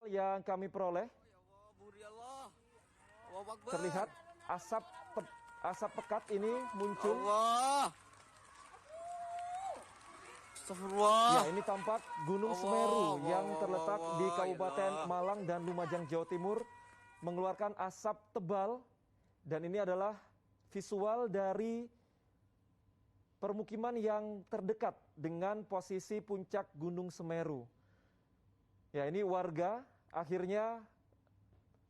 Yang kami peroleh terlihat asap pekat ini muncul. Ya, ini tampak Gunung Semeru yang terletak di Kabupaten Malang dan Lumajang, Jawa Timur mengeluarkan asap tebal, dan ini adalah visual dari permukiman yang terdekat dengan posisi puncak Gunung Semeru. Ya, ini warga akhirnya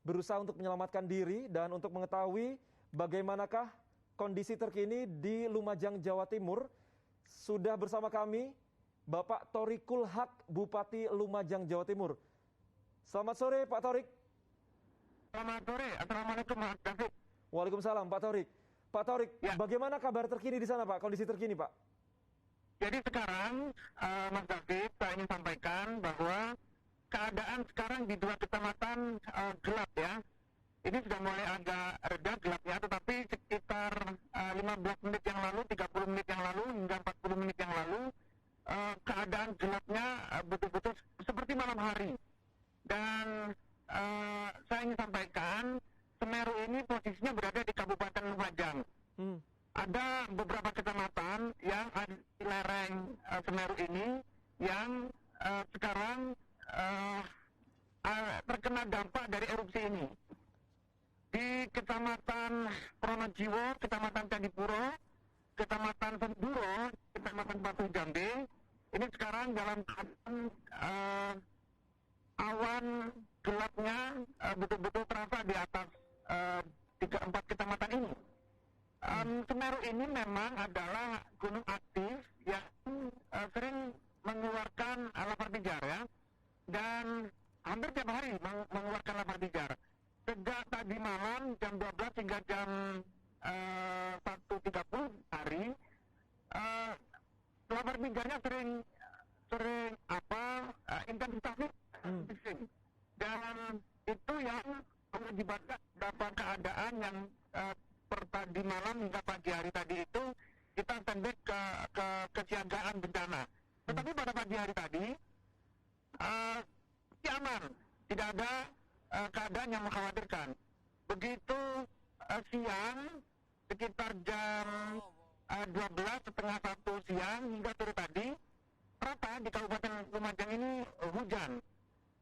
berusaha untuk menyelamatkan diri, dan untuk mengetahui bagaimanakah kondisi terkini di Lumajang, Jawa Timur, sudah bersama kami Bapak Thorikul Haq, Bupati Lumajang, Jawa Timur. Selamat sore, Pak Thorik. Selamat sore, Assalamualaikum Mas David. Waalaikumsalam, Pak Thorik. Pak Thorik, ya, bagaimana kabar terkini di sana, Pak? Kondisi terkini, Pak? Jadi sekarang, Mas David, saya ingin sampaikan bahwa keadaan sekarang di dua kecamatan gelap ya. Ini sudah mulai agak reda gelapnya, tetapi sekitar 15 menit yang lalu, 30 menit yang lalu, hingga 40 menit yang lalu, keadaan gelapnya betul-betul seperti malam hari. Dan saya ingin sampaikan, Semeru ini posisinya berada di Kabupaten Lumajang. Ada beberapa kecamatan yang ada di lereng Semeru ini yang sekarang terkena dampak dari erupsi ini. Di Kecamatan Pronojiwo, Kecamatan Candipuro, Kecamatan Senduro, Kecamatan Batu Jambe, ini sekarang dalam keadaan awan gelapnya betul-betul terasa di atas 3-4 kecamatan ini. Semeru ini memang adalah gunung aktif yang sering mengeluarkan lapar pijar ya, dan hampir tiap hari mengeluarkan lapar pijar. Sejak tadi malam jam 12 hingga jam 1.30 hari, lapar pijarnya sering intensitasnya dan itu yang mengakibatkan dapat keadaan yang tadi malam hingga pagi hari tadi itu kita standby ke kesiagaan bencana. Tetapi pada pagi hari tadi aman, tidak ada keadaan yang mengkhawatirkan. Begitu siang sekitar jam 12 setengah 1 siang hingga sore tadi, rata di Kabupaten Lumajang ini hujan.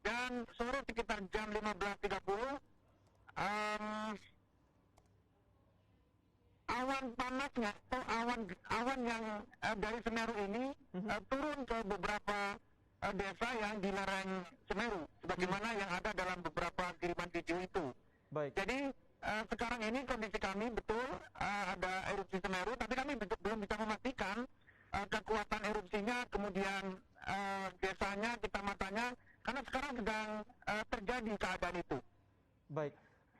Dan sore sekitar jam 15.30 awan panasnya atau awan yang dari Semeru ini turun ke beberapa desa yang di lereng Semeru, sebagaimana yang ada dalam beberapa kiriman video itu. Baik. Jadi sekarang ini kondisi kami betul ada erupsi Semeru, tapi kami belum bisa memastikan kekuatan erupsinya, kemudian desanya, kecamatannya, karena sekarang sedang terjadi keadaan itu. Baik.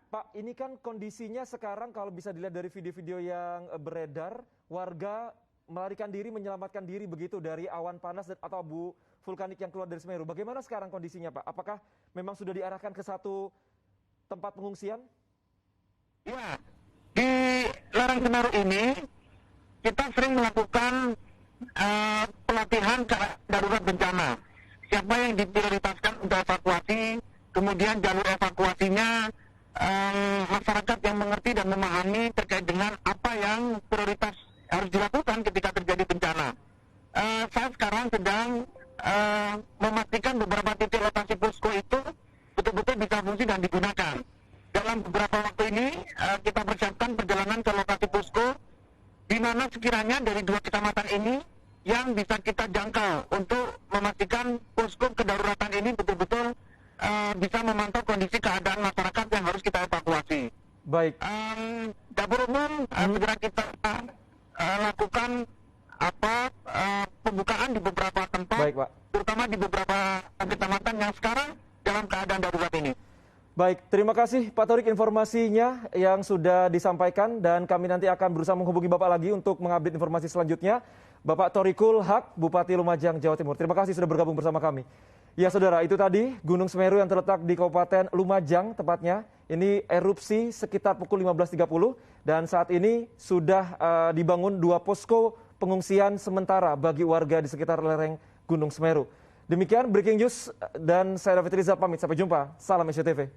Pak, ini kan kondisinya sekarang kalau bisa dilihat dari video-video yang beredar, warga melarikan diri, menyelamatkan diri begitu dari awan panas atau abu vulkanik yang keluar dari Semeru. Bagaimana sekarang kondisinya, Pak? Apakah memang sudah diarahkan ke satu tempat pengungsian? Ya, di lereng Semeru ini kita sering melakukan pelatihan darurat bencana. Siapa yang diprioritaskan untuk evakuasi, kemudian jalur evakuasinya, masyarakat yang mengerti dan memahami terkait dengan apa yang prioritas harus dilakukan ketika terjadi bencana. Saya sekarang sedang memastikan beberapa titik lokasi posko itu betul-betul bisa fungsi dan digunakan. Dalam beberapa waktu ini kita persiapkan perjalanan ke lokasi posko di mana sekiranya dari dua kecamatan ini yang bisa kita jangkau untuk memastikan posko kedaruratan ini betul-betul bisa memantau kondisi keadaan masyarakat yang harus kita evakuasi. Baik. Dapur umum segera kita lakukan pembukaan di beberapa tempat. Baik, Pak. Terutama di beberapa kecamatan yang sekarang dalam keadaan darurat ini. Baik, terima kasih Pak Thorik informasinya yang sudah disampaikan, dan kami nanti akan berusaha menghubungi Bapak lagi untuk mengupdate informasi selanjutnya. Bapak Thorikul Haq, Bupati Lumajang, Jawa Timur. Terima kasih sudah bergabung bersama kami. Ya saudara, itu tadi Gunung Semeru yang terletak di Kabupaten Lumajang tepatnya. Ini erupsi sekitar pukul 15.30 dan saat ini sudah dibangun 2 posko pengungsian sementara bagi warga di sekitar lereng Gunung Semeru. Demikian Breaking News dan saya David Rizal pamit. Sampai jumpa. Salam SCTV.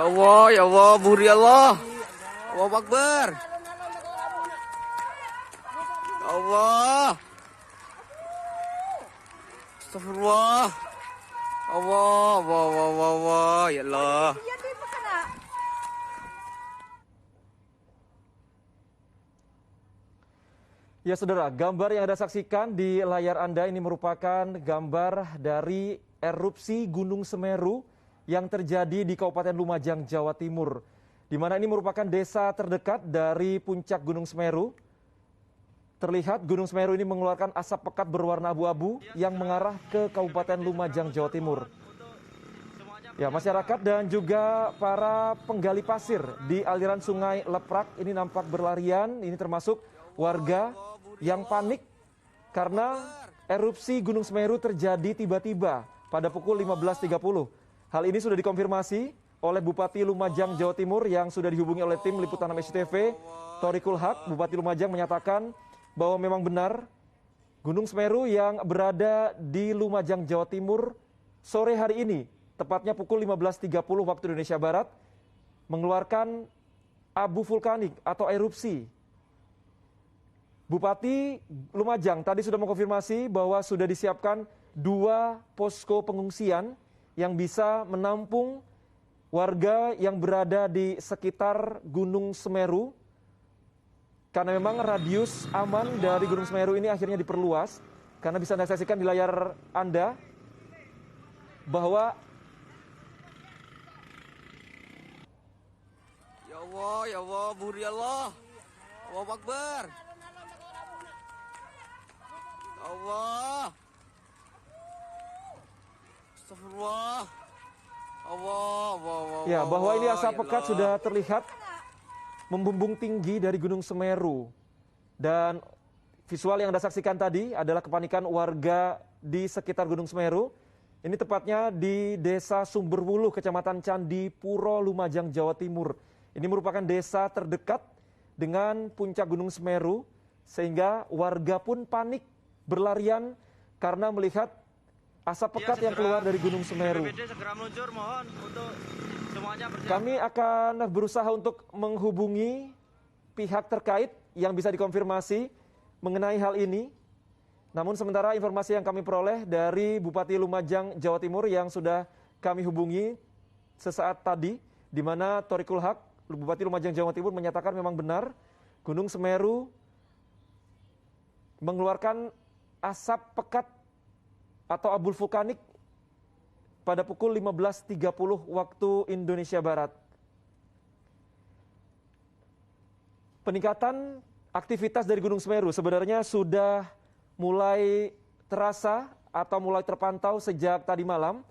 Ya Allah, buri Allah. Allahu Akbar. Ya Allah. Astagfirullah. Allah, Allah, Allah, Allah, ya Allah. Ya saudara, gambar yang Anda saksikan di layar Anda ini merupakan gambar dari erupsi Gunung Semeru yang terjadi di Kabupaten Lumajang, Jawa Timur. Di mana ini merupakan desa terdekat dari puncak Gunung Semeru. Terlihat Gunung Semeru ini mengeluarkan asap pekat berwarna abu-abu yang mengarah ke Kabupaten Lumajang, Jawa Timur. Ya, masyarakat dan juga para penggali pasir di aliran sungai Leprak ini nampak berlarian. Ini termasuk warga yang panik karena erupsi Gunung Semeru terjadi tiba-tiba pada pukul 15.30. Hal ini sudah dikonfirmasi oleh Bupati Lumajang, Jawa Timur yang sudah dihubungi oleh tim liputan SCTV. Thoriqul Haq, Bupati Lumajang menyatakan bahwa memang benar Gunung Semeru yang berada di Lumajang, Jawa Timur sore hari ini, tepatnya pukul 15.30 waktu Indonesia Barat, mengeluarkan abu vulkanik atau erupsi. Bupati Lumajang tadi sudah mengkonfirmasi bahwa sudah disiapkan 2 posko pengungsian yang bisa menampung warga yang berada di sekitar Gunung Semeru. Karena memang radius aman dari Gunung Semeru ini akhirnya diperluas. Karena bisa Anda saksikan di layar Anda bahwa Ya Allah, buri Allah. Allahu Akbar. Allah. Astagfirullah. Allah, Allah. ya, bahwa ini asap pekat sudah terlihat membumbung tinggi dari Gunung Semeru. Dan visual yang Anda saksikan tadi adalah kepanikan warga di sekitar Gunung Semeru. Ini tepatnya di Desa Sumberwuluh, Kecamatan Candipuro, Lumajang, Jawa Timur. Ini merupakan desa terdekat dengan puncak Gunung Semeru, sehingga warga pun panik berlarian karena melihat asap pekat yang keluar dari Gunung Semeru. Segera meluncur, mohon untuk semuanya bersiap. Kami akan berusaha untuk menghubungi pihak terkait yang bisa dikonfirmasi mengenai hal ini. Namun sementara informasi yang kami peroleh dari Bupati Lumajang, Jawa Timur yang sudah kami hubungi sesaat tadi, di mana Thoriqul Haq, Bupati Lumajang, Jawa Timur menyatakan memang benar Gunung Semeru mengeluarkan asap pekat atau abu vulkanik pada pukul 15.30 waktu Indonesia Barat. Peningkatan aktivitas dari Gunung Semeru sebenarnya sudah mulai terasa atau mulai terpantau sejak tadi malam.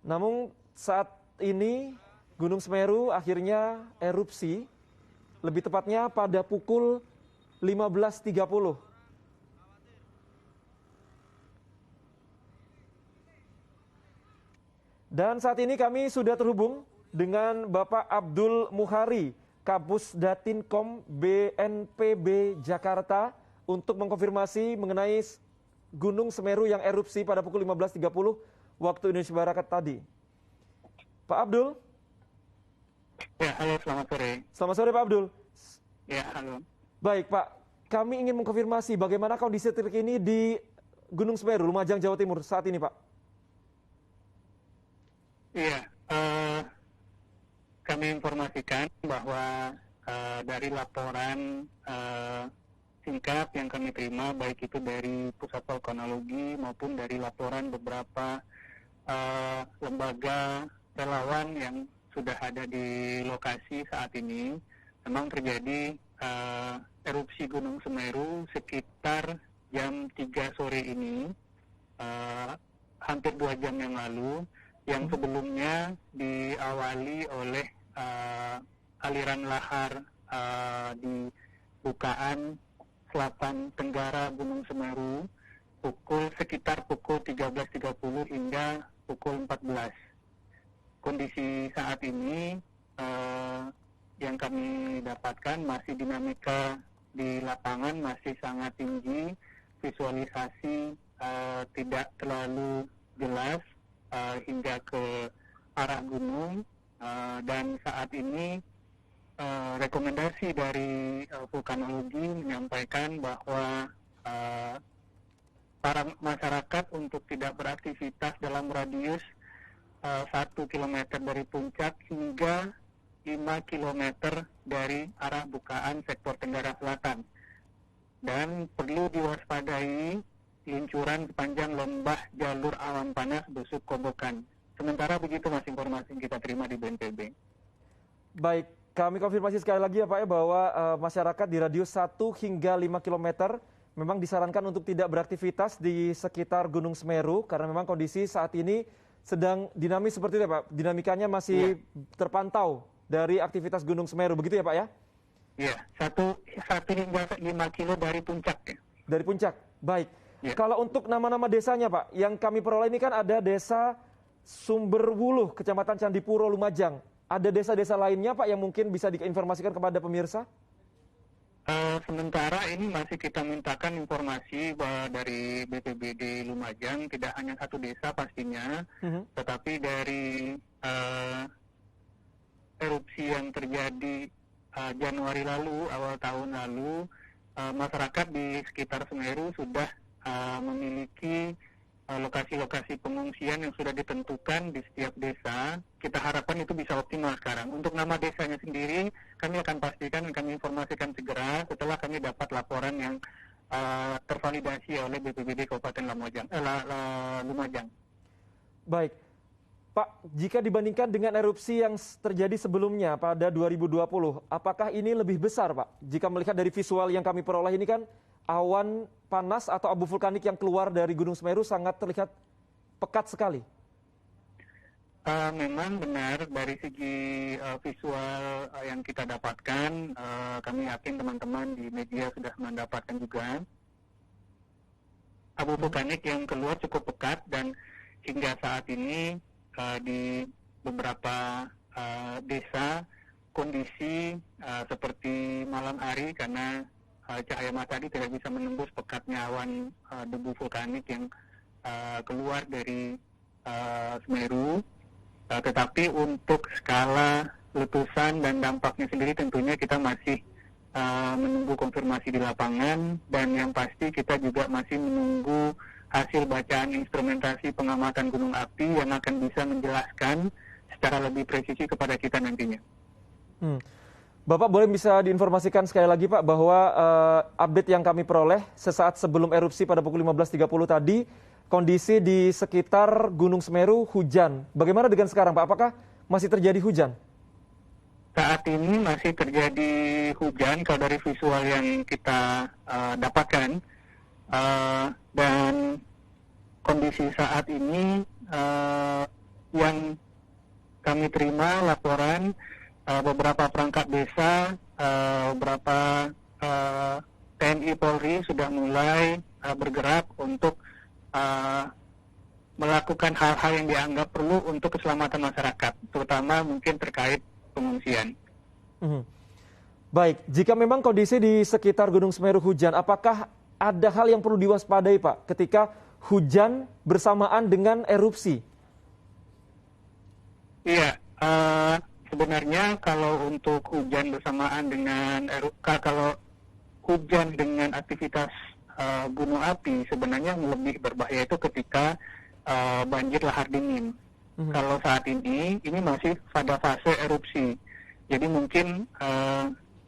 Namun saat ini Gunung Semeru akhirnya erupsi, lebih tepatnya pada pukul 15.30. Dan saat ini kami sudah terhubung dengan Bapak Abdul Muhari, Kapus Datinkom BNPB Jakarta, untuk mengkonfirmasi mengenai Gunung Semeru yang erupsi pada pukul 15.30 waktu Indonesia Barat tadi. Pak Abdul? Ya, halo, selamat sore. Selamat sore Pak Abdul. Ya, halo. Baik Pak, kami ingin mengkonfirmasi bagaimana kondisi terkini di Gunung Semeru, Lumajang, Jawa Timur saat ini Pak. Iya, kami informasikan bahwa dari laporan singkat yang kami terima, baik itu dari Pusat Vulkanologi maupun dari laporan beberapa lembaga relawan yang sudah ada di lokasi saat ini, memang terjadi erupsi Gunung Semeru sekitar jam 3 sore ini, hampir 2 jam yang lalu, yang sebelumnya diawali oleh aliran lahar di bukaan selatan tenggara Gunung Semeru sekitar pukul 13.30 hingga pukul 14. Kondisi saat ini yang kami dapatkan masih dinamika di lapangan masih sangat tinggi, visualisasi tidak terlalu jelas hingga ke arah gunung, Dan saat ini rekomendasi dari vulkanologi menyampaikan bahwa para masyarakat untuk tidak beraktivitas dalam radius 1 km dari puncak hingga 5 km dari arah bukaan sektor Tenggara Selatan. Dan perlu diwaspadai luncuran sepanjang lembah jalur awan panas busuk Kobokan. Sementara begitu Mas informasi yang kita terima di BNPB. Baik, kami konfirmasi sekali lagi ya Pak ya bahwa masyarakat di radius 1 hingga 5 km memang disarankan untuk tidak beraktivitas di sekitar Gunung Semeru karena memang kondisi saat ini sedang dinamis seperti itu ya Pak. Dinamikanya masih terpantau dari aktivitas Gunung Semeru, begitu ya Pak ya? Iya, 1 hingga 5 kilo dari puncak ya. Dari puncak, baik. Ya. Kalau untuk nama-nama desanya Pak, yang kami peroleh ini kan ada desa Sumberwuluh, Kecamatan Candipuro, Lumajang. Ada desa-desa lainnya Pak yang mungkin bisa diinformasikan kepada pemirsa? Sementara ini masih kita mintakan informasi dari BPBD Lumajang, tidak hanya satu desa pastinya, tetapi dari erupsi yang terjadi Januari lalu, awal tahun lalu, masyarakat di sekitar Semeru sudah memiliki lokasi-lokasi pengungsian yang sudah ditentukan di setiap desa. Kita harapkan itu bisa optimal sekarang. Untuk nama desanya sendiri, kami akan pastikan dan kami informasikan segera setelah kami dapat laporan yang tervalidasi oleh BPBD Kabupaten Lumajang. Baik. Pak, jika dibandingkan dengan erupsi yang terjadi sebelumnya pada 2020, apakah ini lebih besar Pak? Jika melihat dari visual yang kami peroleh ini kan, awan panas atau abu vulkanik yang keluar dari Gunung Semeru sangat terlihat pekat sekali. Memang benar dari segi visual yang kita dapatkan, kami yakin teman-teman di media sudah mendapatkan juga. Abu vulkanik yang keluar cukup pekat dan hingga saat ini di beberapa desa kondisi seperti malam hari karena cahaya matahari tidak bisa menembus pekatnya awan debu vulkanik yang keluar dari Semeru. Tetapi untuk skala letusan dan dampaknya sendiri tentunya kita masih menunggu konfirmasi di lapangan, dan yang pasti kita juga masih menunggu hasil bacaan instrumentasi pengamatan gunung api yang akan bisa menjelaskan secara lebih presisi kepada kita nantinya. Bapak boleh bisa diinformasikan sekali lagi Pak bahwa update yang kami peroleh sesaat sebelum erupsi pada pukul 15.30 tadi, kondisi di sekitar Gunung Semeru hujan. Bagaimana dengan sekarang Pak? Apakah masih terjadi hujan? Saat ini masih terjadi hujan kalau dari visual yang kita dapatkan, dan kondisi saat ini yang kami terima laporan beberapa perangkat desa, beberapa TNI Polri sudah mulai bergerak untuk melakukan hal-hal yang dianggap perlu untuk keselamatan masyarakat, terutama mungkin terkait pengungsian. Baik, jika memang kondisi di sekitar Gunung Semeru hujan, apakah ada hal yang perlu diwaspadai Pak ketika hujan bersamaan dengan erupsi? Iya, sebenarnya kalau untuk hujan bersamaan dengan kalau hujan dengan aktivitas gunung api, sebenarnya yang lebih berbahaya itu ketika banjir lahar dingin. Kalau saat ini masih pada fase erupsi. Jadi mungkin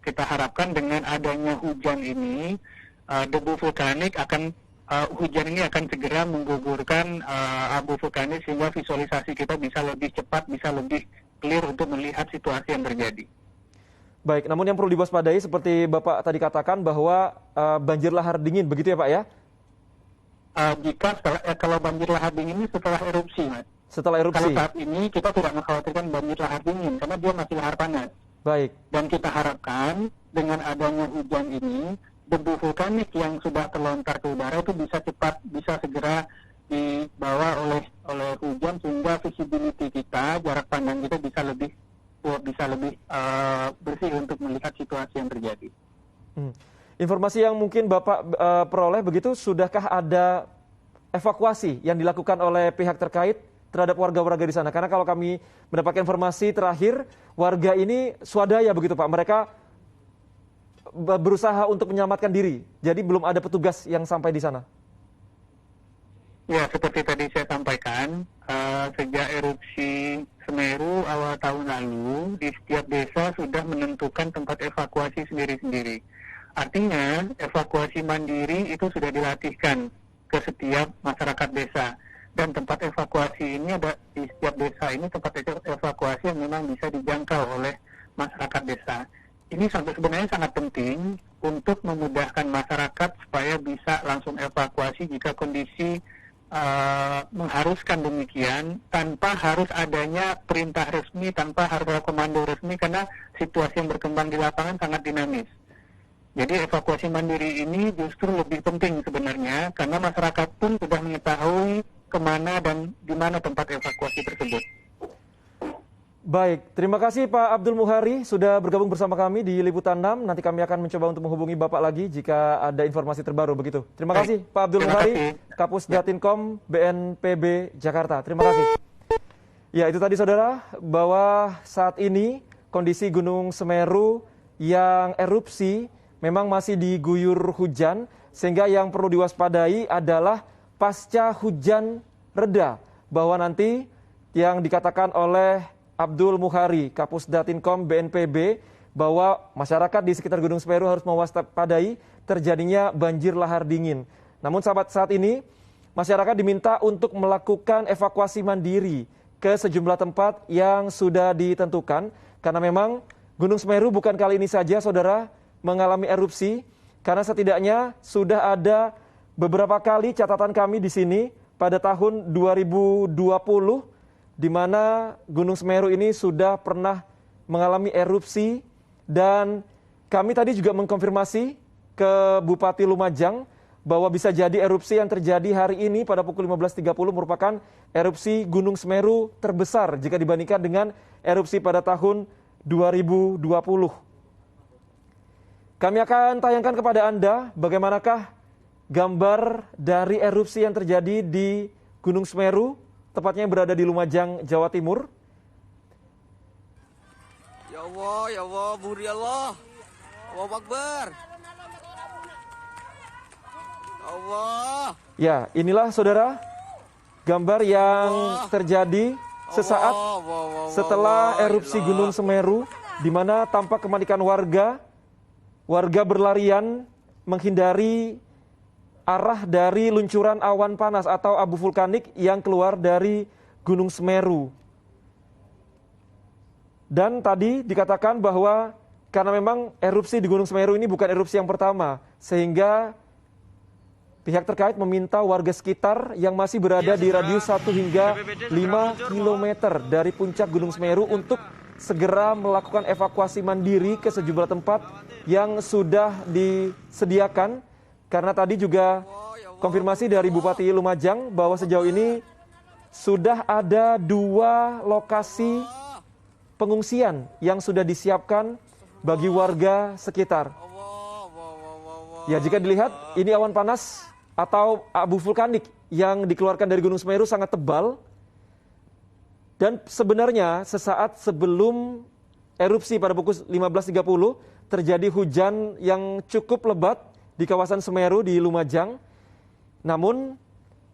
kita harapkan dengan adanya hujan ini, debu vulkanik hujan ini akan segera menggugurkan abu vulkanik sehingga visualisasi kita bisa lebih cepat, bisa lebih clear untuk melihat situasi yang terjadi. Baik, namun yang perlu diwaspadai seperti Bapak tadi katakan bahwa banjir lahar dingin, begitu ya Pak ya? Kalau banjir lahar dingin ini setelah erupsi, Mas. Setelah erupsi. Kalau saat ini kita tidak mengkhawatirkan banjir lahar dingin karena dia masih lahar panas. Baik. Dan kita harapkan dengan adanya hujan ini, debu vulkanik yang sudah terlontar ke udara itu bisa segera dibawa oleh hujan sehingga visibility kita, jarak pandang kita bisa lebih bersih untuk melihat situasi yang terjadi. Informasi yang mungkin Bapak peroleh begitu, sudahkah ada evakuasi yang dilakukan oleh pihak terkait terhadap warga-warga di sana? Karena kalau kami mendapatkan informasi terakhir, warga ini swadaya begitu Pak, mereka berusaha untuk menyelamatkan diri, jadi belum ada petugas yang sampai di sana. Ya, seperti tadi saya sampaikan, sejak erupsi Semeru awal tahun lalu, di setiap desa sudah menentukan tempat evakuasi sendiri-sendiri. Artinya, evakuasi mandiri itu sudah dilatihkan ke setiap masyarakat desa. Dan tempat evakuasi ini ada di setiap desa ini tempat evakuasi yang memang bisa dijangkau oleh masyarakat desa. Ini sebenarnya sangat penting untuk memudahkan masyarakat supaya bisa langsung evakuasi jika kondisi mengharuskan demikian, tanpa harus adanya perintah resmi, tanpa harus ada komando resmi, karena situasi yang berkembang di lapangan sangat dinamis. Jadi evakuasi mandiri ini justru lebih penting sebenarnya, karena masyarakat pun sudah mengetahui kemana dan di mana tempat evakuasi tersebut. Baik, terima kasih Pak Abdul Muhari sudah bergabung bersama kami di Liputan 6. Nanti kami akan mencoba untuk menghubungi Bapak lagi jika ada informasi terbaru begitu. Terima kasih Pak Abdul Muhari, Kapus Datinkom BNPB Jakarta. Terima kasih. Ya, itu tadi saudara, bahwa saat ini kondisi Gunung Semeru yang erupsi memang masih diguyur hujan, sehingga yang perlu diwaspadai adalah pasca hujan reda, bahwa nanti yang dikatakan oleh Abdul Muhari, Kapus Datinkom BNPB, bahwa masyarakat di sekitar Gunung Semeru harus mewaspadai terjadinya banjir lahar dingin. Namun saat ini masyarakat diminta untuk melakukan evakuasi mandiri ke sejumlah tempat yang sudah ditentukan, karena memang Gunung Semeru bukan kali ini saja saudara mengalami erupsi, karena setidaknya sudah ada beberapa kali catatan kami di sini pada tahun 2020, di mana Gunung Semeru ini sudah pernah mengalami erupsi, dan kami tadi juga mengkonfirmasi ke Bupati Lumajang bahwa bisa jadi erupsi yang terjadi hari ini pada pukul 15.30 merupakan erupsi Gunung Semeru terbesar jika dibandingkan dengan erupsi pada tahun 2020. Kami akan tayangkan kepada Anda bagaimanakah gambar dari erupsi yang terjadi di Gunung Semeru, tepatnya berada di Lumajang, Jawa Timur. Ya Allah, Buri Allah. Allahu Akbar. Allah. Ya, inilah saudara gambar yang terjadi sesaat setelah erupsi Gunung Semeru, di mana tampak kepanikan warga berlarian menghindari arah dari luncuran awan panas atau abu vulkanik yang keluar dari Gunung Semeru. Dan tadi dikatakan bahwa karena memang erupsi di Gunung Semeru ini bukan erupsi yang pertama, sehingga pihak terkait meminta warga sekitar yang masih berada di radius 1 hingga 5 km dari puncak Gunung Semeru untuk segera melakukan evakuasi mandiri ke sejumlah tempat yang sudah disediakan. Karena tadi juga konfirmasi dari Bupati Lumajang bahwa sejauh ini sudah ada 2 lokasi pengungsian yang sudah disiapkan bagi warga sekitar. Ya, jika dilihat ini awan panas atau abu vulkanik yang dikeluarkan dari Gunung Semeru sangat tebal. Dan sebenarnya sesaat sebelum erupsi pada pukul 15.30 terjadi hujan yang cukup lebat di kawasan Semeru di Lumajang. Namun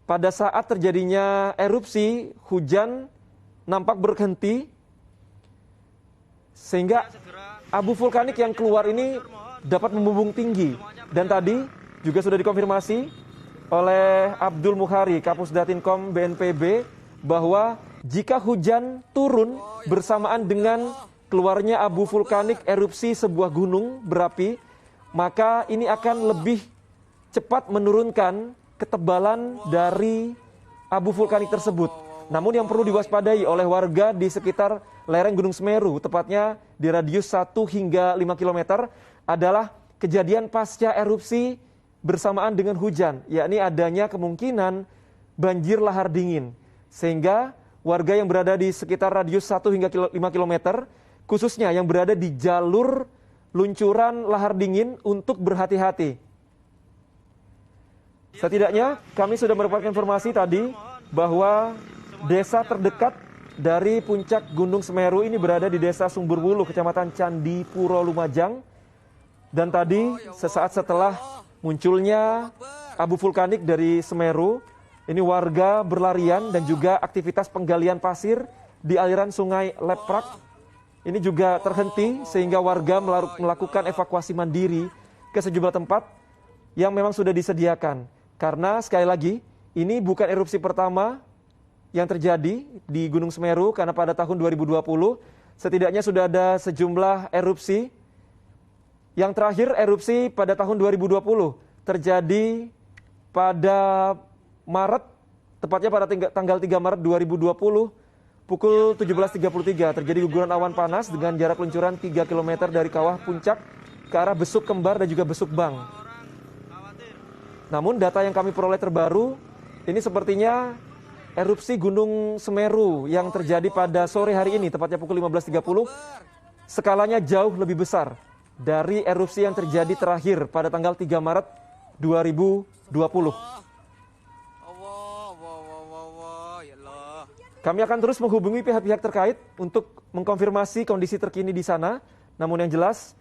pada saat terjadinya erupsi, hujan nampak berhenti, sehingga abu vulkanik yang keluar ini dapat membumbung tinggi. Dan tadi juga sudah dikonfirmasi oleh Abdul Muhari, Kapus Datinkom BNPB, bahwa jika hujan turun bersamaan dengan keluarnya abu vulkanik erupsi sebuah gunung berapi, maka ini akan lebih cepat menurunkan ketebalan dari abu vulkanik tersebut. Namun yang perlu diwaspadai oleh warga di sekitar lereng Gunung Semeru, tepatnya di radius 1 hingga 5 km, adalah kejadian pasca erupsi bersamaan dengan hujan, yakni adanya kemungkinan banjir lahar dingin. Sehingga warga yang berada di sekitar radius 1 hingga 5 km, khususnya yang berada di jalur luncuran lahar dingin, untuk berhati-hati. Setidaknya kami sudah mendapatkan informasi tadi bahwa desa terdekat dari puncak Gunung Semeru ini berada di Desa Sumberwulu, Kecamatan Candipuro, Lumajang. Dan tadi sesaat setelah munculnya abu vulkanik dari Semeru, ini warga berlarian dan juga aktivitas penggalian pasir di aliran Sungai Leprak ini juga terhenti sehingga warga melakukan evakuasi mandiri ke sejumlah tempat yang memang sudah disediakan. Karena sekali lagi ini bukan erupsi pertama yang terjadi di Gunung Semeru, karena pada tahun 2020 setidaknya sudah ada sejumlah erupsi. Yang terakhir erupsi pada tahun 2020 terjadi pada Maret, tepatnya pada tanggal 3 Maret 2020 pukul 17.33 terjadi guguran awan panas dengan jarak luncuran 3 km dari kawah puncak ke arah Besuk Kembar dan juga Besuk Bang. Namun data yang kami peroleh terbaru, ini sepertinya erupsi Gunung Semeru yang terjadi pada sore hari ini, tepatnya pukul 15.30, skalanya jauh lebih besar dari erupsi yang terjadi terakhir pada tanggal 3 Maret 2020. Kami akan terus menghubungi pihak-pihak terkait untuk mengkonfirmasi kondisi terkini di sana. Namun yang jelas,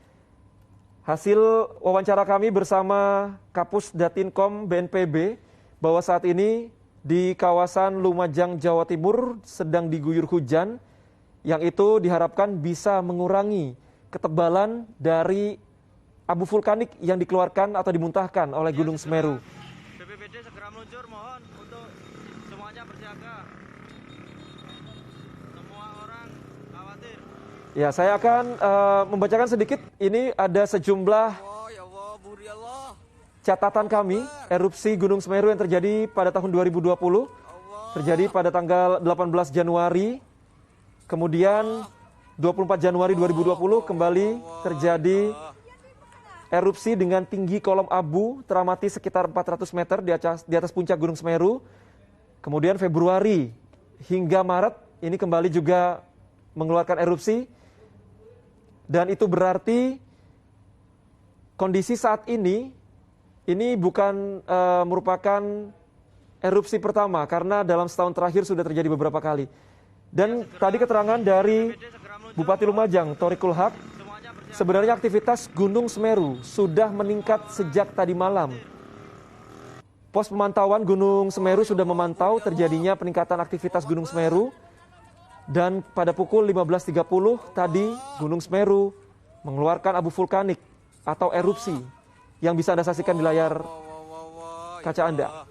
hasil wawancara kami bersama Kapus Datinkom BNPB bahwa saat ini di kawasan Lumajang, Jawa Timur sedang diguyur hujan yang itu diharapkan bisa mengurangi ketebalan dari abu vulkanik yang dikeluarkan atau dimuntahkan oleh Gunung Semeru. BPBD segera meluncur, mohon untuk semuanya berjaga. Semua orang khawatir. Ya, saya akan membacakan sedikit. Ini ada sejumlah catatan kami erupsi Gunung Semeru yang terjadi pada tahun 2020. Terjadi pada tanggal 18 Januari. Kemudian 24 Januari 2020 kembali terjadi erupsi dengan tinggi kolom abu teramati sekitar 400 meter di atas puncak Gunung Semeru. Kemudian Februari hingga Maret ini kembali juga mengeluarkan erupsi. Dan itu berarti kondisi saat ini bukan merupakan erupsi pertama karena dalam setahun terakhir sudah terjadi beberapa kali. Dan tadi keterangan dari Bupati Lumajang, Thoriqul Haq, sebenarnya aktivitas Gunung Semeru sudah meningkat sejak tadi malam. Pos pemantauan Gunung Semeru sudah memantau terjadinya peningkatan aktivitas Gunung Semeru. Dan pada pukul 15.30 tadi Gunung Semeru mengeluarkan abu vulkanik atau erupsi yang bisa Anda saksikan di layar kaca Anda.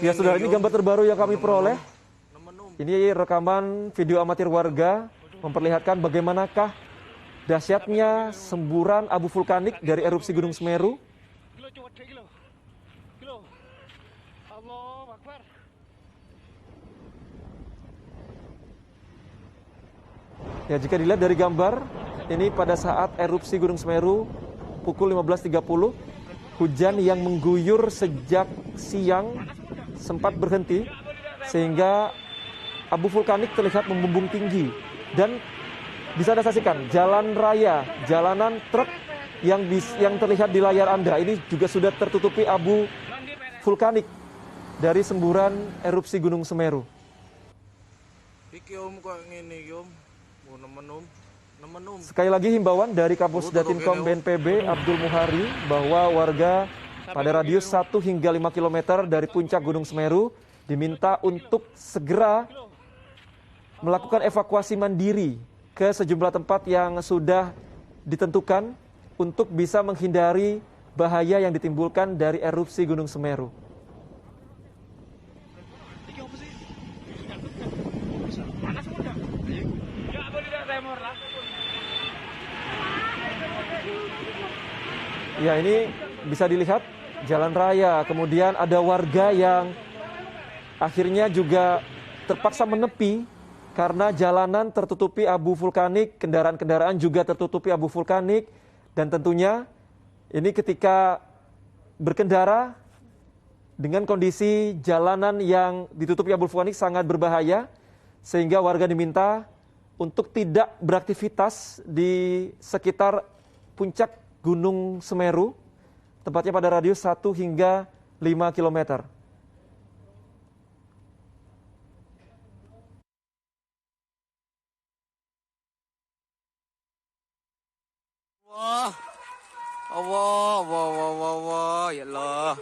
Ya saudara, ini gambar terbaru yang kami peroleh. Ini rekaman video amatir warga memperlihatkan bagaimanakah dahsyatnya semburan abu vulkanik dari erupsi Gunung Semeru. Ya, jika dilihat dari gambar, ini pada saat erupsi Gunung Semeru pukul 15.30, hujan yang mengguyur sejak siang sempat berhenti sehingga abu vulkanik terlihat membumbung tinggi. Dan bisa Anda saksikan jalan raya, jalanan truk yang terlihat di layar Anda ini juga sudah tertutupi abu vulkanik dari semburan erupsi Gunung Semeru. Sekali lagi himbauan dari Kapus Datinkom BNPB Abdul Muhari bahwa warga pada radius 1 hingga 5 km dari puncak Gunung Semeru diminta untuk segera melakukan evakuasi mandiri ke sejumlah tempat yang sudah ditentukan untuk bisa menghindari bahaya yang ditimbulkan dari erupsi Gunung Semeru. Ya, ini bisa dilihat jalan raya, kemudian ada warga yang akhirnya juga terpaksa menepi karena jalanan tertutupi abu vulkanik, kendaraan-kendaraan juga tertutupi abu vulkanik, dan tentunya ini ketika berkendara dengan kondisi jalanan yang ditutupi abu vulkanik sangat berbahaya, sehingga warga diminta untuk tidak beraktivitas di sekitar puncak Gunung Semeru, tepatnya pada radius 1 hingga 5 km. Wah, Allah, Allah, ya Allah.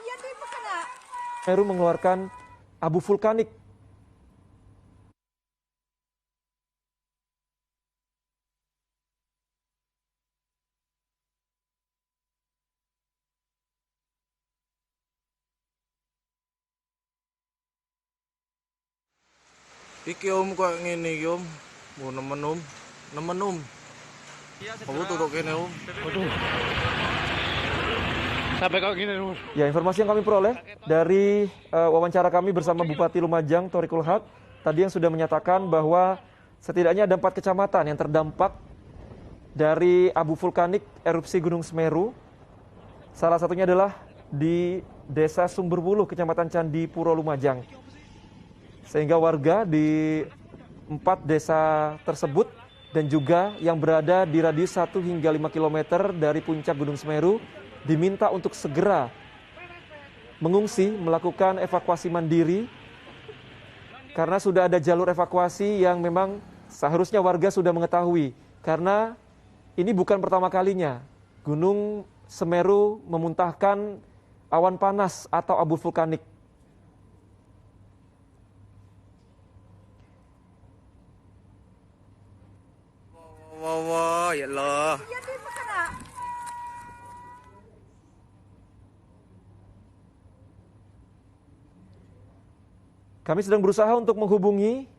Semeru mengeluarkan abu vulkanik. Iki om kok ngene iki om. Mau nemen om. Iya, Aku tutuk kene om. Waduh. Sampai kok gini om. Ya, informasi yang kami peroleh dari wawancara kami bersama Bupati Lumajang, Thoriqul Haq, tadi yang sudah menyatakan bahwa setidaknya ada 4 kecamatan yang terdampak dari abu vulkanik erupsi Gunung Semeru. Salah satunya adalah di Desa Sumberwuluh, Kecamatan Candipuro, Lumajang. Sehingga warga di 4 desa tersebut dan juga yang berada di radius 1 hingga 5 km dari puncak Gunung Semeru diminta untuk segera mengungsi, melakukan evakuasi mandiri, karena sudah ada jalur evakuasi yang memang seharusnya warga sudah mengetahui, karena ini bukan pertama kalinya Gunung Semeru memuntahkan awan panas atau abu vulkanik. Allah, ya Allah. Kami sedang berusaha untuk menghubungi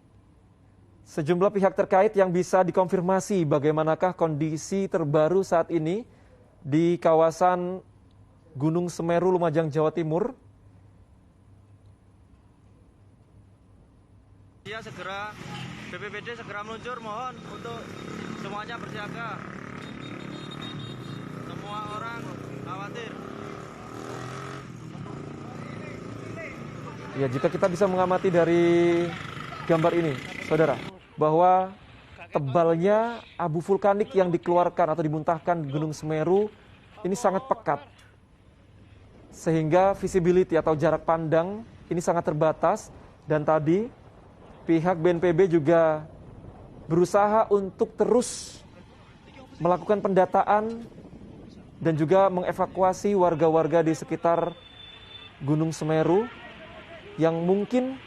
sejumlah pihak terkait yang bisa dikonfirmasi bagaimanakah kondisi terbaru saat ini di kawasan Gunung Semeru, Lumajang, Jawa Timur. Iya, segera BPBD segera meluncur, mohon untuk semuanya bersiaga. Semua orang khawatir. Ya, jika kita bisa mengamati dari gambar ini, saudara, bahwa tebalnya abu vulkanik yang dikeluarkan atau dimuntahkan Gunung Semeru ini sangat pekat. Sehingga visibility atau jarak pandang ini sangat terbatas, dan tadi pihak BNPB juga berusaha untuk terus melakukan pendataan dan juga mengevakuasi warga-warga di sekitar Gunung Semeru yang mungkin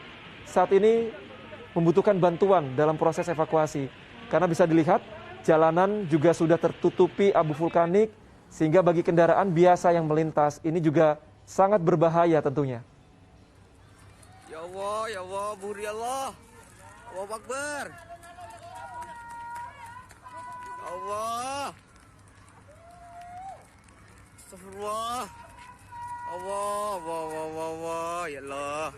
saat ini membutuhkan bantuan dalam proses evakuasi. Karena bisa dilihat jalanan juga sudah tertutupi abu vulkanik, sehingga bagi kendaraan biasa yang melintas ini juga sangat berbahaya tentunya. Ya Allah, buri Allah. Allahu Akbar. Allah. Astagfirullah. Allah, ya Allah.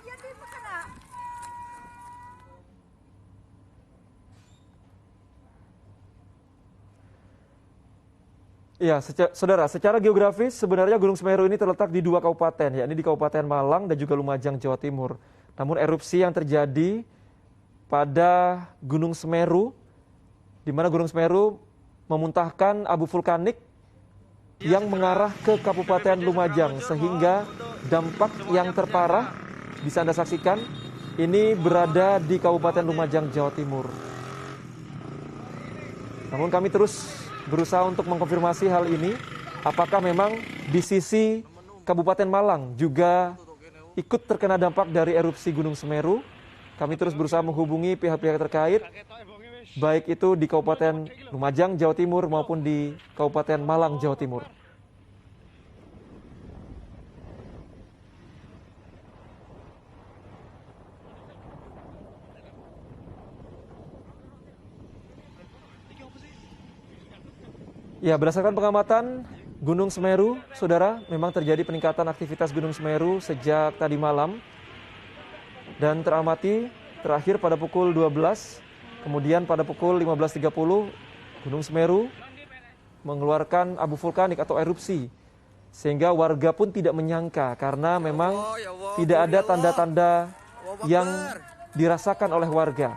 Ya, saudara, secara geografis sebenarnya Gunung Semeru ini terletak di 2 kabupaten, yakni di Kabupaten Malang dan juga Lumajang, Jawa Timur. Namun erupsi yang terjadi pada Gunung Semeru, di mana Gunung Semeru memuntahkan abu vulkanik yang mengarah ke Kabupaten Lumajang, sehingga dampak yang terparah bisa Anda saksikan ini berada di Kabupaten Lumajang, Jawa Timur. Namun kami terus berusaha untuk mengkonfirmasi hal ini, apakah memang di sisi Kabupaten Malang juga ikut terkena dampak dari erupsi Gunung Semeru. Kami terus berusaha menghubungi pihak-pihak terkait, baik itu di Kabupaten Lumajang, Jawa Timur maupun di Kabupaten Malang, Jawa Timur. Ya, berdasarkan pengamatan Gunung Semeru, saudara, memang terjadi peningkatan aktivitas Gunung Semeru sejak tadi malam dan teramati terakhir pada pukul 12, kemudian pada pukul 15.30 Gunung Semeru mengeluarkan abu vulkanik atau erupsi sehingga warga pun tidak menyangka karena memang Ya Allah, tidak ada Buri tanda-tanda Allah. yang Akbar. dirasakan oleh warga.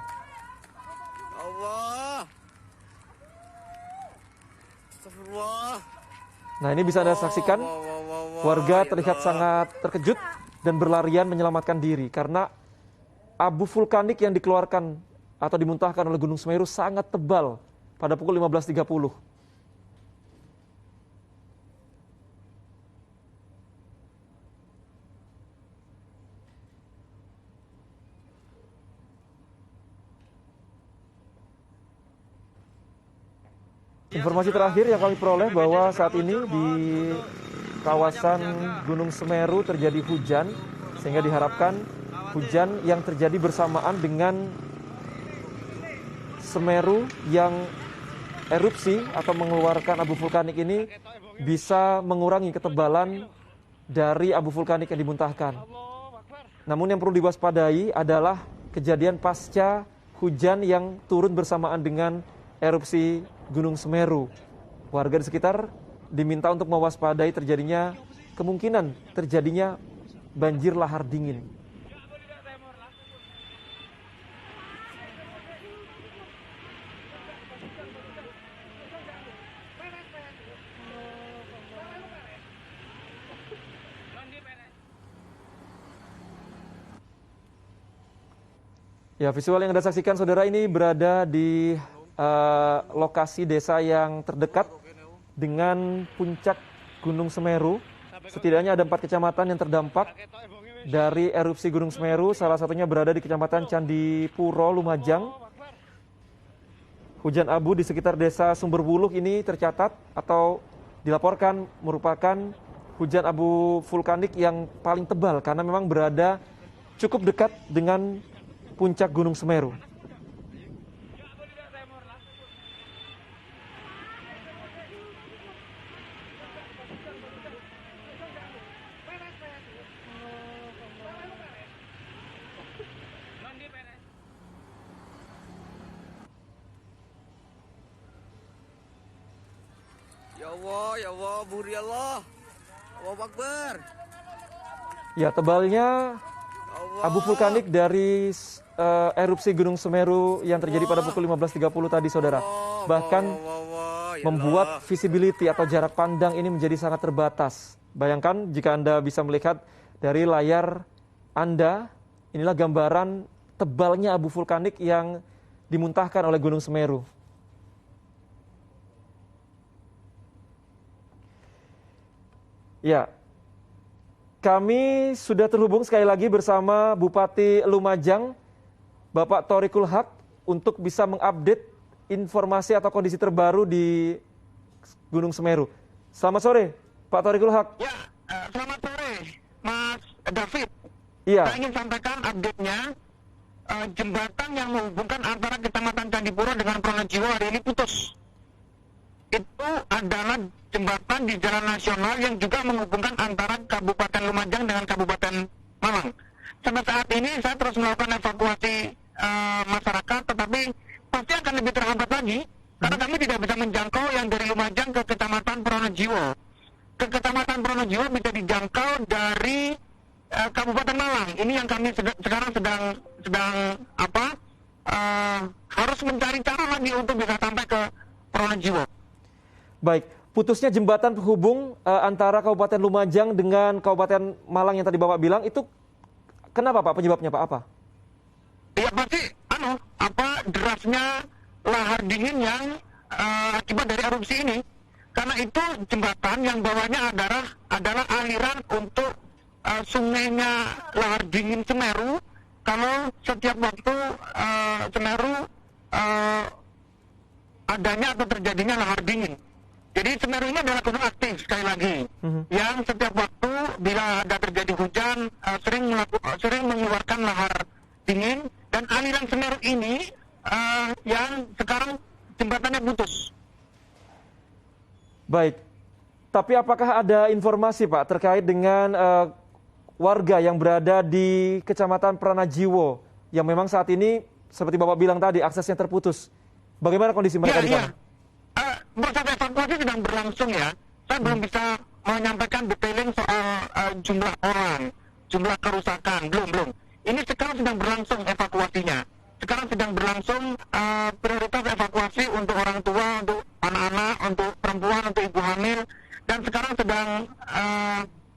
Allah. Astagfirullah. Nah, ini bisa Anda saksikan, warga terlihat sangat terkejut dan berlarian menyelamatkan diri karena abu vulkanik yang dikeluarkan atau dimuntahkan oleh Gunung Semeru sangat tebal pada pukul 15.30. Informasi terakhir yang kami peroleh bahwa saat ini di kawasan Gunung Semeru terjadi hujan, sehingga diharapkan hujan yang terjadi bersamaan dengan Semeru yang erupsi atau mengeluarkan abu vulkanik ini bisa mengurangi ketebalan dari abu vulkanik yang dimuntahkan. Namun yang perlu diwaspadai adalah kejadian pasca hujan yang turun bersamaan dengan erupsi Gunung Semeru. Warga di sekitar diminta untuk mewaspadai kemungkinan terjadinya banjir lahar dingin. Ya, visual yang Anda saksikan, saudara, ini berada di lokasi desa yang terdekat dengan puncak Gunung Semeru. Setidaknya ada 4 kecamatan yang terdampak dari erupsi Gunung Semeru. Salah satunya berada di Kecamatan Candipuro, Lumajang. Hujan abu di sekitar desa Sumberwuluh ini tercatat atau dilaporkan merupakan hujan abu vulkanik yang paling tebal karena memang berada cukup dekat dengan puncak Gunung Semeru. Ya Allah, Buri Allah. Allahu Akbar. Ya, tebalnya Allah. abu vulkanik dari erupsi Gunung Semeru yang terjadi pada pukul 15.30 tadi, saudara. Bahkan membuat visibility atau jarak pandang ini menjadi sangat terbatas. Bayangkan jika Anda bisa melihat dari layar Anda, inilah gambaran tebalnya abu vulkanik yang dimuntahkan oleh Gunung Semeru. Ya, kami sudah terhubung sekali lagi bersama Bupati Lumajang, Bapak Thoriqul Haq, untuk bisa mengupdate informasi atau kondisi terbaru di Gunung Semeru. Selamat sore, Pak Thoriqul Haq. Ya, selamat sore, Mas David. Iya. Saya ingin sampaikan update-nya. Jembatan yang menghubungkan antara Kecamatan Candipuro dengan Pronojiwo hari ini putus. Itu adalah jembatan di jalan nasional yang juga menghubungkan antara Kabupaten Lumajang dengan Kabupaten Malang. Sampai saat ini saya terus melakukan evakuasi masyarakat, tetapi pasti akan lebih terhambat lagi karena kami tidak bisa menjangkau yang dari Lumajang ke Kecamatan Pronojiwo. Ke Kecamatan Pronojiwo bisa dijangkau dari Kabupaten Malang. Ini yang kami sekarang sedang harus mencari cara lagi untuk bisa sampai ke Pronojiwo. Baik, putusnya jembatan penghubung antara Kabupaten Lumajang dengan Kabupaten Malang yang tadi Bapak bilang, itu kenapa Pak, penyebabnya Pak, apa? Ya pasti, derasnya lahar dingin yang akibat dari erupsi ini. Karena itu jembatan yang bawahnya adalah aliran untuk sungainya lahar dingin Semeru. Kalau setiap waktu Semeru adanya atau terjadinya lahar dingin. Jadi Semeru ini adalah gunung aktif, sekali lagi, yang setiap waktu bila ada terjadi hujan sering mengeluarkan lahar dingin, dan aliran Semeru ini yang sekarang jembatannya putus. Baik, tapi apakah ada informasi Pak terkait dengan warga yang berada di Kecamatan Pronojiwo yang memang saat ini seperti Bapak bilang tadi aksesnya terputus? Bagaimana kondisi mereka di sana? Proses evakuasi sedang berlangsung ya. Saya belum bisa menyampaikan detailing soal jumlah orang, jumlah kerusakan, belum. Ini sekarang sedang berlangsung evakuasinya. Sekarang sedang berlangsung prioritas evakuasi untuk orang tua, untuk anak-anak, untuk perempuan, untuk ibu hamil, dan sekarang sedang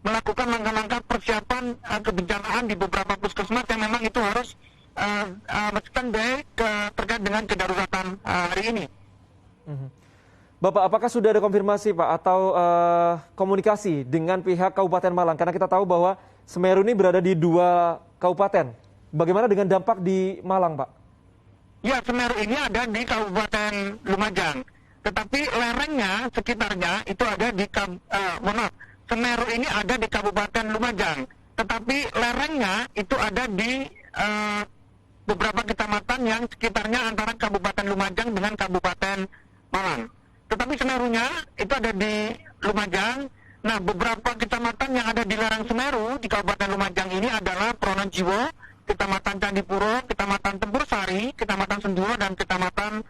melakukan langkah-langkah persiapan kebencanaan di beberapa puskesmas yang memang itu harus standby terkait dengan kedaruratan hari ini. Bapak, apakah sudah ada konfirmasi Pak atau komunikasi dengan pihak Kabupaten Malang? Karena kita tahu bahwa Semeru ini berada di 2 kabupaten. Bagaimana dengan dampak di Malang, Pak? Ya, Semeru ini ada di Kabupaten Lumajang. Tetapi lerengnya, sekitarnya itu ada di Semeru ini ada di Kabupaten Lumajang. Tetapi lerengnya itu ada di beberapa kecamatan yang sekitarnya antara Kabupaten Lumajang dengan Kabupaten Malang. Tetapi Semerunya itu ada di Lumajang. Nah, beberapa kecamatan yang ada di lereng Semeru di Kabupaten Lumajang ini adalah Pronojiwo, Kecamatan Candipuro, Kecamatan Tempur Sari, Kecamatan Senduro, dan Kecamatan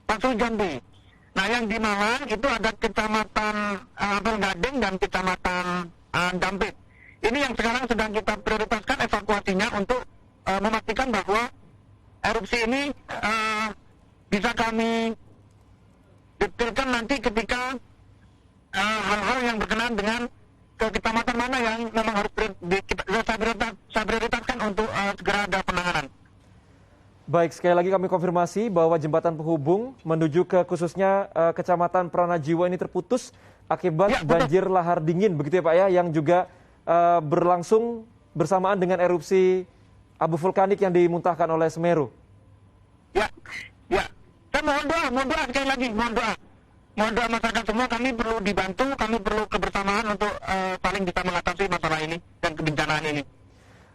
Pasul Jambi. Nah, yang di Malang itu ada Kecamatan Apel Gading dan Kecamatan Dampit. Ini yang sekarang sedang kita prioritaskan evakuasinya untuk memastikan bahwa erupsi ini bisa kami detailkan nanti ketika hal-hal yang berkenaan dengan ke kecamatan mana yang memang harus saya prioritaskan untuk segera ada penanganan. Baik, sekali lagi kami konfirmasi bahwa jembatan penghubung menuju ke khususnya Kecamatan Pranajiwo ini terputus akibat banjir lahar dingin, begitu ya Pak ya, yang juga berlangsung bersamaan dengan erupsi abu vulkanik yang dimuntahkan oleh Semeru. Ya. Saya mohon doa sekali lagi, mohon doa masyarakat semua, kami perlu dibantu, kami perlu kebersamaan untuk saling bisa mengatasi masalah ini dan kebencanaan ini.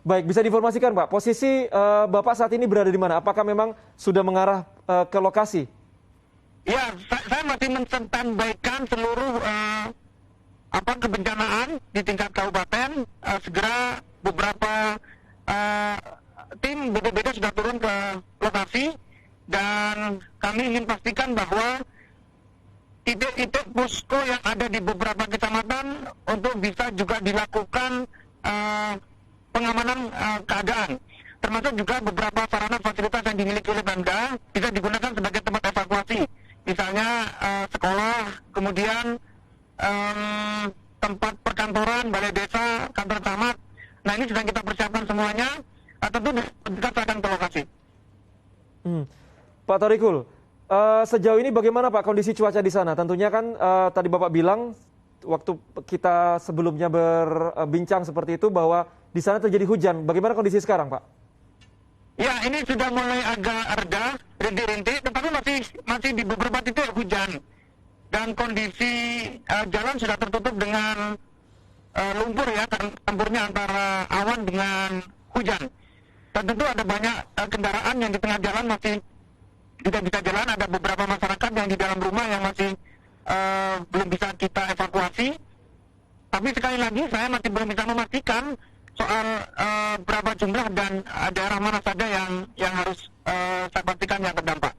Baik, bisa diinformasikan Pak, posisi Bapak saat ini berada di mana? Apakah memang sudah mengarah ke lokasi? Ya, saya masih menstandbaikan seluruh kebencanaan di tingkat kabupaten. Segera beberapa tim BPBD sudah turun ke lokasi dan kami ingin pastikan bahwa titik-titik posko yang ada di beberapa kecamatan untuk bisa juga dilakukan pengamanan keadaan, termasuk juga beberapa sarana fasilitas yang dimiliki oleh Pemda bisa digunakan sebagai tempat evakuasi, misalnya sekolah, kemudian tempat perkantoran, balai desa, kantor camat. Nah, ini sedang kita persiapkan semuanya, tentu kita serahkan ke lokasi. Pak Thorikul, sejauh ini bagaimana Pak kondisi cuaca di sana? Tentunya kan tadi Bapak bilang waktu kita sebelumnya berbincang seperti itu bahwa di sana terjadi hujan. Bagaimana kondisi sekarang, Pak? Ya, ini sudah mulai agak reda, rintik-rintik, tetapi masih di beberapa titik hujan. Dan kondisi jalan sudah tertutup dengan lumpur ya, campurnya antara awan dengan hujan. Dan tentu ada banyak kendaraan yang di tengah jalan masih tidak bisa jalan, ada beberapa masyarakat yang di dalam rumah yang masih belum bisa kita evakuasi. Tapi sekali lagi saya masih belum bisa memastikan soal berapa jumlah dan daerah mana saja yang harus saya pastikan yang terdampak.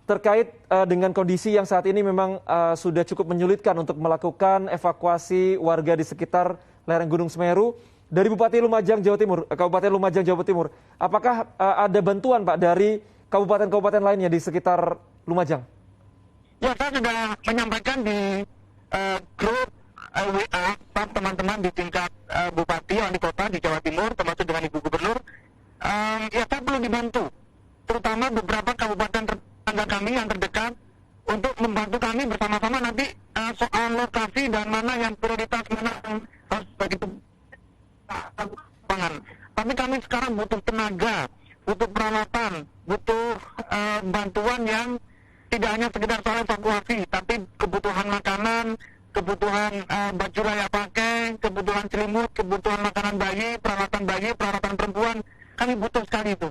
Terkait dengan kondisi yang saat ini memang sudah cukup menyulitkan untuk melakukan evakuasi warga di sekitar lereng Gunung Semeru, dari Bupati Lumajang, Jawa Timur, Kabupaten Lumajang, Jawa Timur, apakah ada bantuan Pak dari kabupaten-kabupaten lainnya di sekitar Lumajang? Ya, saya sudah menyampaikan di grup WA teman-teman di tingkat Bupati, Wali Kota di Jawa Timur, termasuk dengan Ibu Gubernur. Ya, saya perlu dibantu, terutama beberapa kabupaten tetangga kami yang terdekat, untuk membantu kami bersama-sama nanti soal lokasi dan mana yang prioritas, mana yang harus begitu pangan. Tapi kami sekarang butuh tenaga, butuh peralatan, butuh bantuan yang tidak hanya sekedar soal evakuasi, tapi kebutuhan makanan, kebutuhan baju layak pakai, kebutuhan selimut, kebutuhan makanan bayi, peralatan perempuan, kami butuh sekali itu.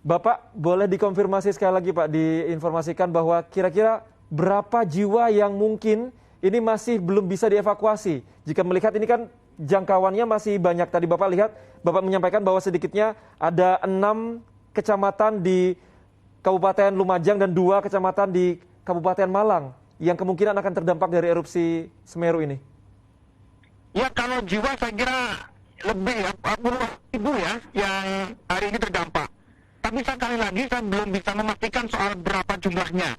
Bapak, boleh dikonfirmasi sekali lagi Pak, diinformasikan bahwa kira-kira berapa jiwa yang mungkin ini masih belum bisa dievakuasi? Jika melihat ini kan jangkauannya masih banyak. Tadi Bapak lihat, Bapak menyampaikan bahwa sedikitnya ada 6 kecamatan di Kabupaten Lumajang dan 2 kecamatan di Kabupaten Malang yang kemungkinan akan terdampak dari erupsi Semeru ini? Ya, kalau jiwa saya kira lebih ya, puluhan ribu ya yang hari ini terdampak. Tapi sekali lagi saya belum bisa memastikan soal berapa jumlahnya.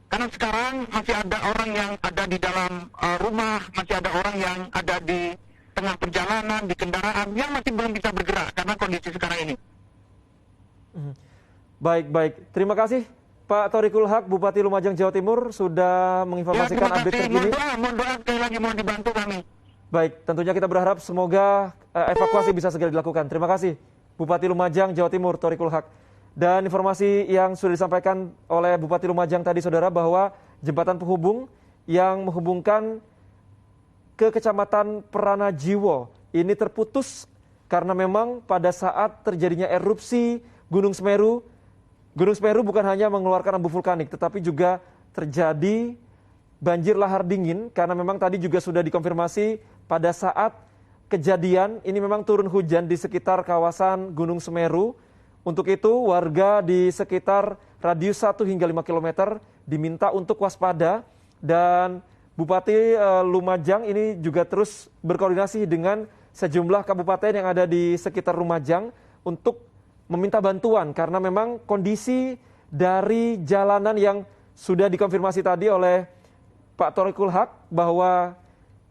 Karena sekarang masih ada orang yang ada di dalam rumah, masih ada orang yang ada di tengah perjalanan, di kendaraan, yang masih belum bisa bergerak karena kondisi sekarang ini. Baik. Terima kasih Pak Thoriqul Haq, Bupati Lumajang, Jawa Timur, sudah menginformasikan update terkini. Mohon doa sekali lagi, mohon dibantu kami. Baik, tentunya kita berharap semoga evakuasi bisa segera dilakukan. Terima kasih Bupati Lumajang, Jawa Timur, Thoriqul Haq. Dan informasi yang sudah disampaikan oleh Bupati Lumajang tadi, saudara, bahwa jembatan penghubung yang menghubungkan ke Kecamatan Pranajiwo ini terputus karena memang pada saat terjadinya erupsi Gunung Semeru bukan hanya mengeluarkan abu vulkanik, tetapi juga terjadi banjir lahar dingin karena memang tadi juga sudah dikonfirmasi pada saat kejadian ini memang turun hujan di sekitar kawasan Gunung Semeru. Untuk itu warga di sekitar radius 1 hingga 5 km diminta untuk waspada, dan Bupati Lumajang ini juga terus berkoordinasi dengan sejumlah kabupaten yang ada di sekitar Lumajang untuk meminta bantuan karena memang kondisi dari jalanan yang sudah dikonfirmasi tadi oleh Pak Thoriqul Haq bahwa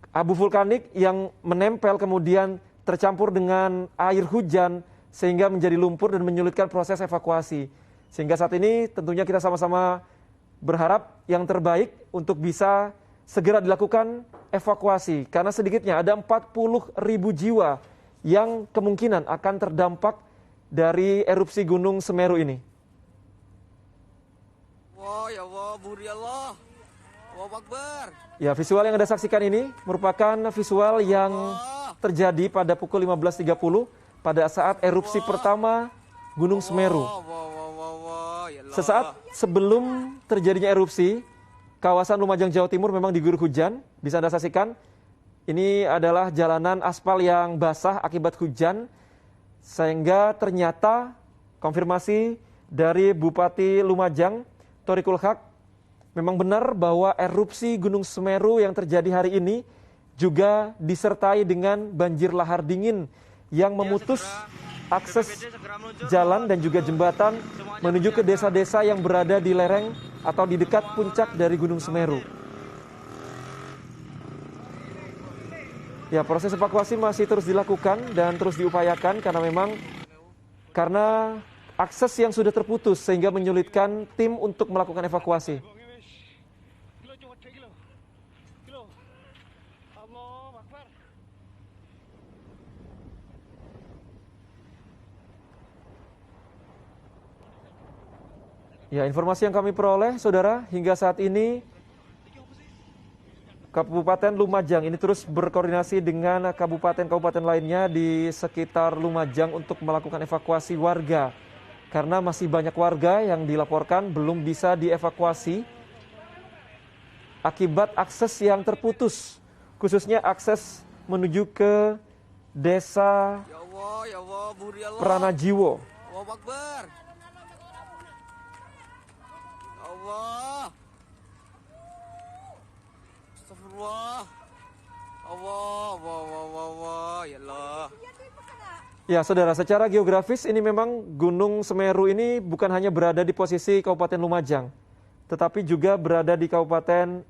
abu vulkanik yang menempel kemudian tercampur dengan air hujan sehingga menjadi lumpur dan menyulitkan proses evakuasi. Sehingga saat ini tentunya kita sama-sama berharap yang terbaik untuk bisa segera dilakukan evakuasi. Karena sedikitnya ada 40.000 jiwa yang kemungkinan akan terdampak dari erupsi Gunung Semeru ini. Wah, ya Allah, Buri Allah. Allahu Akbar. Ya, visual yang Anda saksikan ini merupakan visual yang terjadi pada pukul 15.30 pada saat erupsi pertama Gunung Semeru. Sesaat sebelum terjadinya erupsi, kawasan Lumajang, Jawa Timur memang diguyur hujan. Bisa Anda saksikan, ini adalah jalanan aspal yang basah akibat hujan. Sehingga ternyata konfirmasi dari Bupati Lumajang, Thoriqul Haq, memang benar bahwa erupsi Gunung Semeru yang terjadi hari ini juga disertai dengan banjir lahar dingin yang memutus akses jalan dan juga jembatan menuju ke desa-desa yang berada di lereng atau di dekat puncak dari Gunung Semeru. Ya, proses evakuasi masih terus dilakukan dan terus diupayakan karena akses yang sudah terputus sehingga menyulitkan tim untuk melakukan evakuasi. Ya, informasi yang kami peroleh, saudara, hingga saat ini Kabupaten Lumajang ini terus berkoordinasi dengan kabupaten-kabupaten lainnya di sekitar Lumajang untuk melakukan evakuasi warga. Karena masih banyak warga yang dilaporkan belum bisa dievakuasi akibat akses yang terputus, khususnya akses menuju ke desa Pranajiwo. Allahu Akbar. Allah. Astagfirullah. Allah, ya Allah. Ya, saudara, secara geografis ini memang Gunung Semeru ini bukan hanya berada di posisi Kabupaten Lumajang, tetapi juga berada di Kabupaten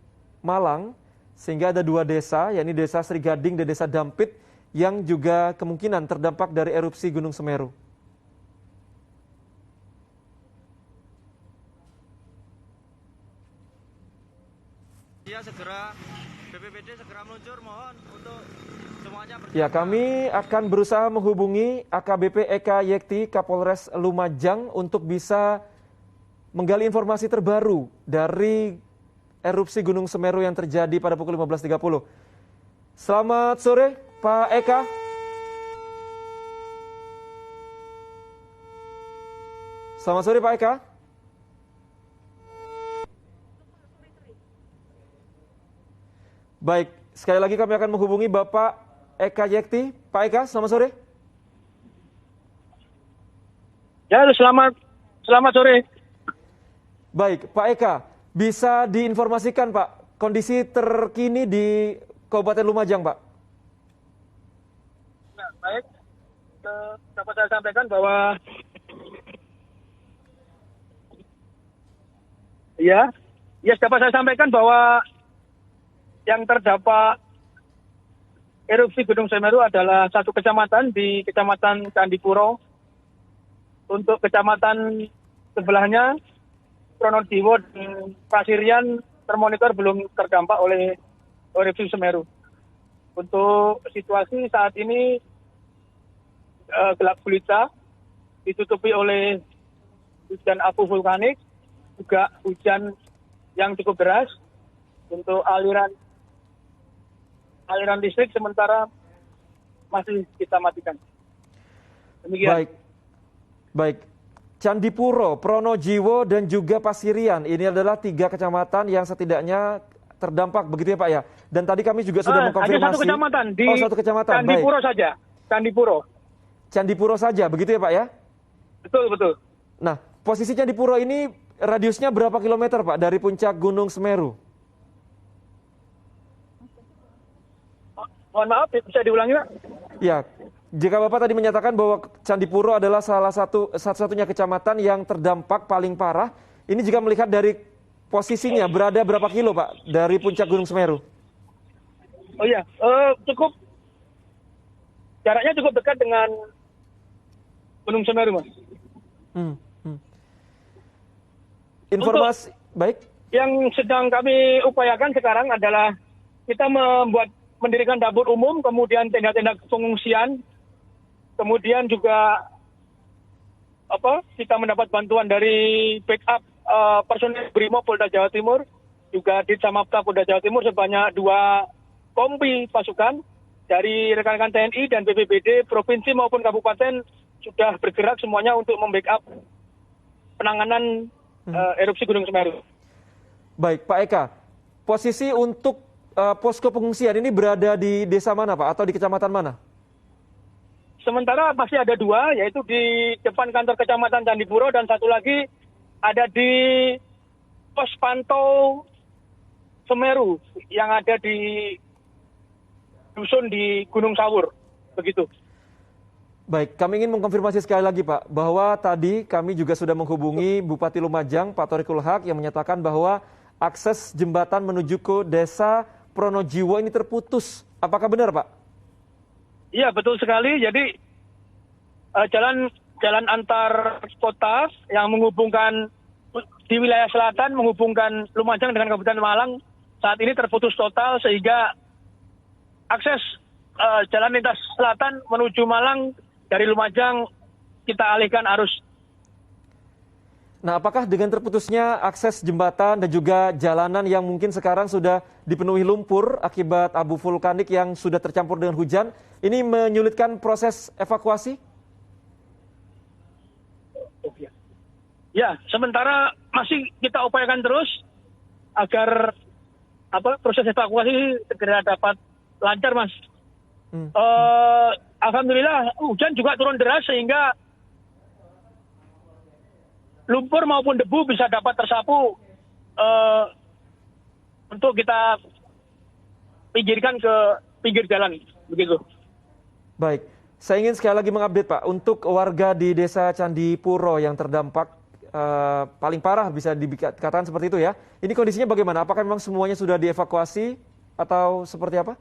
Malang, sehingga ada dua desa, yakni Desa Sri Gading dan Desa Dampit, yang juga kemungkinan terdampak dari erupsi Gunung Semeru. Ya, BPBD segera meluncur, mohon untuk semuanya bersiap. Ya, kami akan berusaha menghubungi AKBP Eka Yekti, Kapolres Lumajang, untuk bisa menggali informasi terbaru dari erupsi Gunung Semeru yang terjadi pada pukul 15.30. Selamat sore, Pak Eka. Selamat sore, Pak Eka. Baik, sekali lagi kami akan menghubungi Bapak Eka Yekti. Pak Eka, selamat sore. Ya, selamat sore. Baik, Pak Eka, Bisa diinformasikan Pak, kondisi terkini di Kabupaten Lumajang Pak? Nah, baik, dapat saya sampaikan bahwa dapat saya sampaikan bahwa yang terdampak erupsi Gunung Semeru adalah satu kecamatan di Kecamatan Candipuro. Untuk kecamatan sebelahnya, Pronojiwo dan Pasirian termonitor belum terdampak oleh erupsi Semeru. Untuk situasi saat ini gelap gulita, ditutupi oleh hujan abu vulkanik, juga hujan yang cukup deras. Untuk aliran listrik sementara masih kita matikan. Demikian. Baik. Candipuro, Pronojiwo, dan juga Pasirian. Ini adalah 3 kecamatan yang setidaknya terdampak, begitu ya Pak ya? Dan tadi kami juga sudah mengkonfirmasi. Hanya satu kecamatan, di satu kecamatan. Candipuro saja. Candipuro saja, begitu ya Pak ya? Betul. Nah, posisi Candipuro ini radiusnya berapa kilometer Pak dari puncak Gunung Semeru? Mohon maaf, bisa diulangi Pak? Ya, jika Bapak tadi menyatakan bahwa Candipuro adalah salah satu-satunya kecamatan yang terdampak paling parah, ini jika melihat dari posisinya berada berapa kilo Pak dari puncak Gunung Semeru? Oh iya, jaraknya cukup dekat dengan Gunung Semeru, Mas. Informasi baik. Yang sedang kami upayakan sekarang adalah kita mendirikan dapur umum, kemudian tenda-tenda pengungsian, kemudian juga kita mendapat bantuan dari backup personel Brimob Polda Jawa Timur, juga Ditsamapta Polda Jawa Timur sebanyak 2 kompi pasukan dari rekan-rekan TNI dan BPBD provinsi maupun kabupaten sudah bergerak semuanya untuk membackup penanganan erupsi Gunung Semeru. Baik, Pak Eka, posisi untuk posko pengungsian ini berada di desa mana Pak atau di kecamatan mana? Sementara masih ada 2, yaitu di depan kantor Kecamatan Candipuro dan satu lagi ada di pos pantau Semeru yang ada di dusun di Gunung Sawur, begitu. Baik, kami ingin mengkonfirmasi sekali lagi Pak, bahwa tadi kami juga sudah menghubungi Bupati Lumajang, Pak Thoriqul Haq, yang menyatakan bahwa akses jembatan menuju ke desa Pronojiwo ini terputus. Apakah benar Pak? Iya, betul sekali. Jadi jalan antar kota yang menghubungkan di wilayah selatan, menghubungkan Lumajang dengan Kabupaten Malang, saat ini terputus total sehingga akses jalan lintas selatan menuju Malang dari Lumajang kita alihkan arus. Nah, apakah dengan terputusnya akses jembatan dan juga jalanan yang mungkin sekarang sudah dipenuhi lumpur akibat abu vulkanik yang sudah tercampur dengan hujan, ini menyulitkan proses evakuasi? Ya, sementara masih kita upayakan terus agar proses evakuasi segera dapat lancar, Mas. Alhamdulillah hujan juga turun deras sehingga lumpur maupun debu bisa dapat tersapu untuk kita pinggirkan ke pinggir jalan, begitu. Baik, saya ingin sekali lagi mengupdate Pak, untuk warga di desa Candipuro yang terdampak paling parah bisa dikatakan seperti itu ya. Ini kondisinya bagaimana? Apakah memang semuanya sudah dievakuasi atau seperti apa?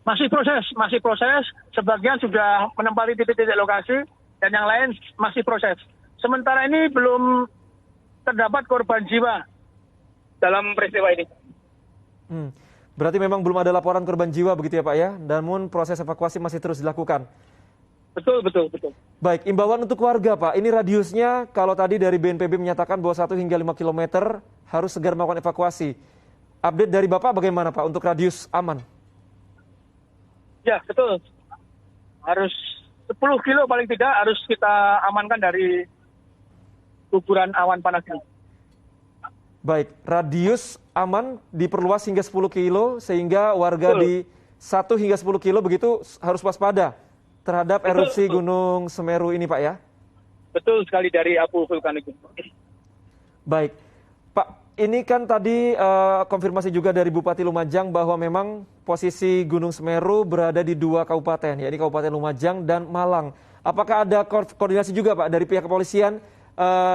Masih proses. Sebagian sudah menempati titik-titik lokasi dan yang lain masih proses. Sementara ini belum terdapat korban jiwa dalam peristiwa ini. Berarti memang belum ada laporan korban jiwa begitu ya Pak ya? Namun proses evakuasi masih terus dilakukan. Betul. Baik, imbauan untuk warga Pak, ini radiusnya kalau tadi dari BNPB menyatakan bahwa 1 hingga 5 km harus segera melakukan evakuasi. Update dari Bapak bagaimana Pak untuk radius aman? Ya, betul. Harus 10 kilo paling tidak harus kita amankan dari guguran awan panas ini. Baik, radius aman diperluas hingga 10 kilo sehingga warga di 1 hingga 10 kilo begitu harus waspada terhadap erupsi Gunung Semeru ini Pak ya? Betul sekali, dari abu vulkanik. Baik, Pak, ini kan tadi konfirmasi juga dari Bupati Lumajang bahwa memang posisi Gunung Semeru berada di 2 kabupaten, yaitu Kabupaten Lumajang dan Malang. Apakah ada koordinasi juga, Pak, dari pihak kepolisian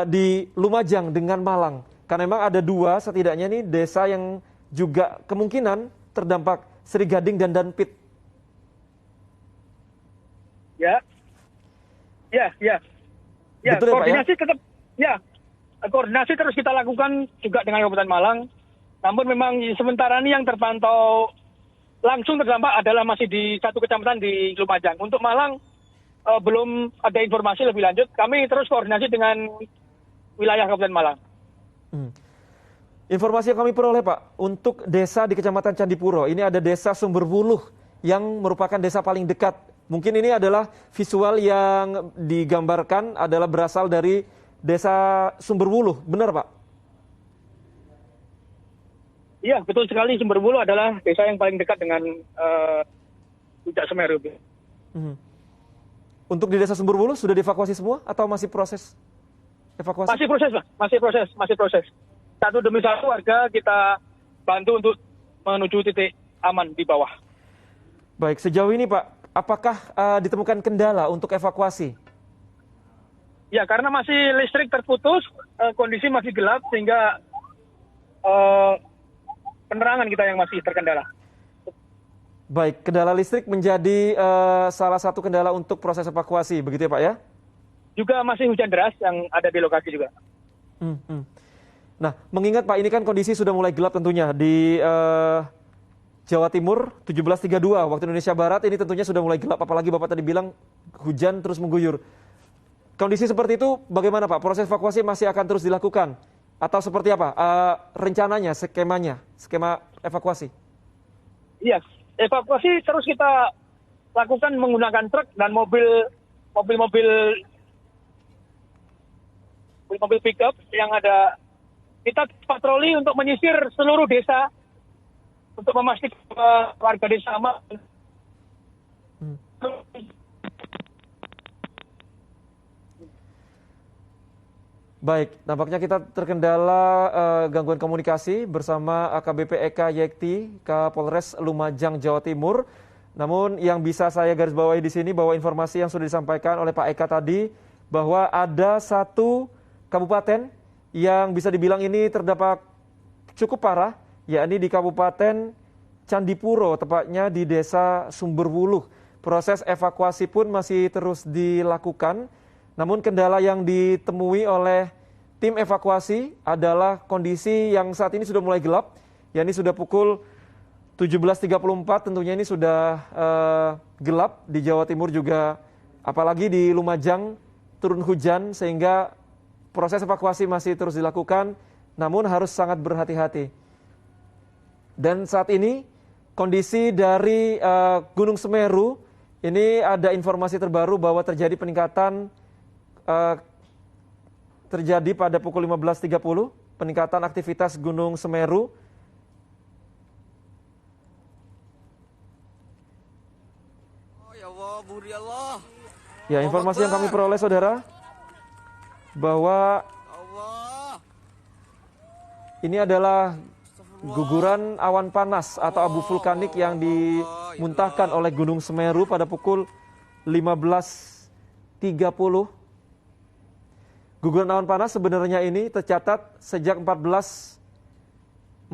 di Lumajang dengan Malang? Karena memang ada 2 setidaknya nih desa yang juga kemungkinan terdampak Sri Gading dan Danpit. Ya, Betul ya, Pak, koordinasi tetap, koordinasi terus kita lakukan juga dengan Kabupaten Malang. Namun memang sementara ini yang terpantau langsung terdampak adalah masih di 1 kecamatan di Lumajang. Untuk Malang belum ada informasi lebih lanjut. Kami terus koordinasi dengan wilayah Kabupaten Malang. Informasi yang kami peroleh, Pak, untuk desa di Kecamatan Candipuro, ini ada desa Sumberwuluh yang merupakan desa paling dekat. Mungkin ini adalah visual yang digambarkan adalah berasal dari desa Sumberwuluh, benar, Pak? Iya, betul sekali. Sumberwuluh adalah desa yang paling dekat dengan Puncak Semeru. Untuk di desa Sumberwuluh sudah dievakuasi semua atau masih proses evakuasi? Masih proses, Pak. Masih proses. Satu demi satu warga kita bantu untuk menuju titik aman di bawah. Baik, sejauh ini, Pak, apakah ditemukan kendala untuk evakuasi? Ya, karena masih listrik terputus, kondisi masih gelap sehingga penerangan kita yang masih terkendala. Baik, kendala listrik menjadi salah satu kendala untuk proses evakuasi, begitu ya, Pak, ya? Juga masih hujan deras yang ada di lokasi juga. Nah, mengingat, Pak, ini kan kondisi sudah mulai gelap tentunya di Jawa Timur 17.32 waktu Indonesia Barat, ini tentunya sudah mulai gelap, apalagi Bapak tadi bilang hujan terus mengguyur. Kondisi seperti itu bagaimana, Pak? Proses evakuasi masih akan terus dilakukan? Atau seperti apa rencananya, skema evakuasi? Iya, evakuasi terus kita lakukan menggunakan truk dan mobil pickup yang ada. Kita patroli untuk menyisir seluruh desa untuk memastikan warga desa aman. Baik, nampaknya kita terkendala gangguan komunikasi bersama AKBP Eka Yekti, Kapolres Lumajang, Jawa Timur. Namun yang bisa saya garis bawahi di sini bahwa informasi yang sudah disampaikan oleh Pak Eka tadi bahwa ada 1 kabupaten yang bisa dibilang ini terdampak cukup parah, yakni di Kabupaten Candipuro, tepatnya di Desa Sumberwuluh. Proses evakuasi pun masih terus dilakukan. Namun kendala yang ditemui oleh tim evakuasi adalah kondisi yang saat ini sudah mulai gelap, yakni sudah pukul 17.34, tentunya ini sudah gelap di Jawa Timur juga, apalagi di Lumajang turun hujan sehingga proses evakuasi masih terus dilakukan, namun harus sangat berhati-hati. Dan saat ini kondisi dari Gunung Semeru, ini ada informasi terbaru bahwa terjadi peningkatan terjadi pada pukul 15.30, peningkatan aktivitas Gunung Semeru. Ya Allah, Buri Allah. Ya, informasi yang kami peroleh, saudara, bahwa ini adalah guguran awan panas atau abu vulkanik yang dimuntahkan oleh Gunung Semeru pada pukul 15.30. Guguran awan panas sebenarnya ini tercatat sejak 1447.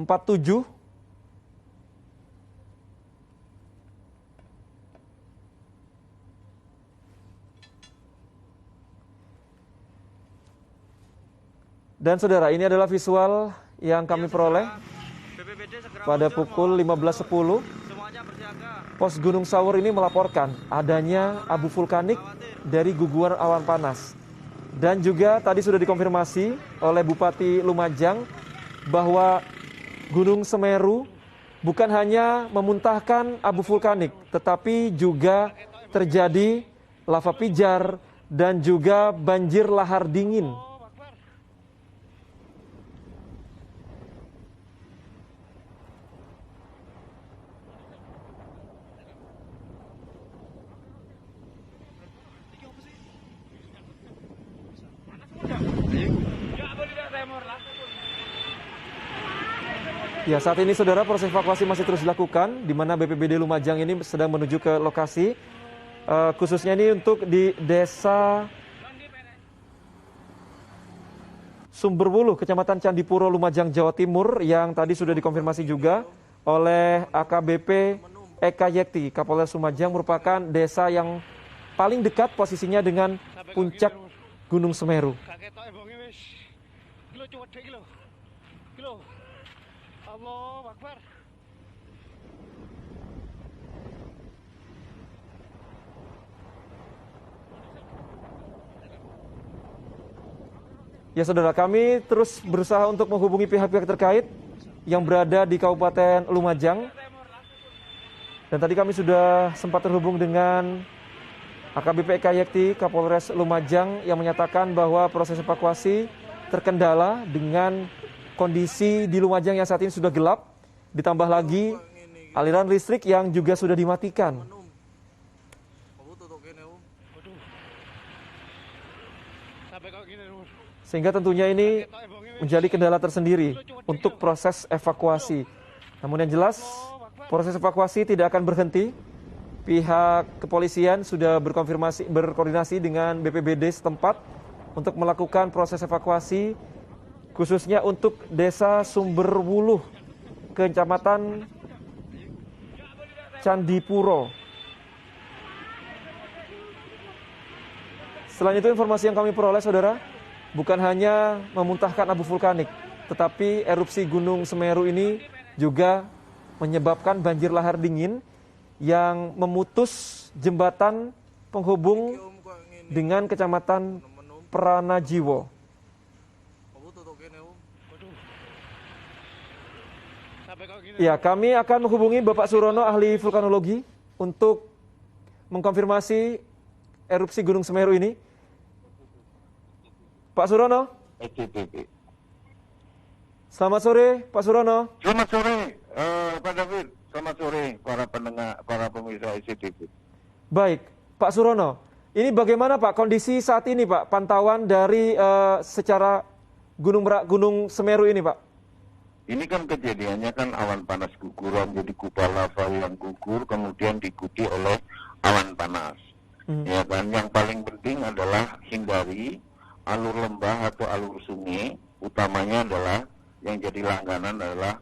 Dan saudara, ini adalah visual yang kami peroleh pada pukul 15.10. Pos Gunung Sawur ini melaporkan adanya abu vulkanik dari guguran awan panas. Dan juga tadi sudah dikonfirmasi oleh Bupati Lumajang bahwa Gunung Semeru bukan hanya memuntahkan abu vulkanik, tetapi juga terjadi lava pijar dan juga banjir lahar dingin. Ya, saat ini saudara proses evakuasi masih terus dilakukan, di mana BPBD Lumajang ini sedang menuju ke lokasi, khususnya ini untuk di Desa Sumberwuluh, Kecamatan Candipuro, Lumajang, Jawa Timur, yang tadi sudah dikonfirmasi juga oleh AKBP Eka Yekti, Kapolres Lumajang, merupakan desa yang paling dekat posisinya dengan puncak Gunung Semeru. Ya saudara, kami terus berusaha untuk menghubungi pihak-pihak terkait yang berada di Kabupaten Lumajang. Dan tadi kami sudah sempat terhubung dengan AKBP Eka Yekti, Kapolres Lumajang, yang menyatakan bahwa proses evakuasi terkendala dengan kondisi di Lumajang yang saat ini sudah gelap, ditambah lagi aliran listrik yang juga sudah dimatikan. Sehingga tentunya ini menjadi kendala tersendiri untuk proses evakuasi. Namun yang jelas, proses evakuasi tidak akan berhenti. Pihak kepolisian sudah berkoordinasi dengan BPBD setempat untuk melakukan proses evakuasi, khususnya untuk Desa Sumberwuluh, Kecamatan Candipuro. Selain itu, informasi yang kami peroleh, saudara, bukan hanya memuntahkan abu vulkanik, tetapi erupsi Gunung Semeru ini juga menyebabkan banjir lahar dingin yang memutus jembatan penghubung dengan Kecamatan Pranajiwo. Ya, kami akan menghubungi Bapak Surono, ahli vulkanologi, untuk mengkonfirmasi erupsi Gunung Semeru ini. Pak Surono. Selamat sore, Pak Surono. Selamat sore, Pak David. Selamat sore, para pendengar, para pemirsa SCTV. Baik, Pak Surono. Ini bagaimana Pak kondisi saat ini Pak, pantauan dari secara Gunung Semeru ini Pak? Ini kan kejadiannya kan awan panas guguran, jadi kubah lava yang gugur kemudian diikuti oleh awan panas. Ya kan, yang paling penting adalah hindari alur lembah atau alur sungai, utamanya adalah yang jadi langganan adalah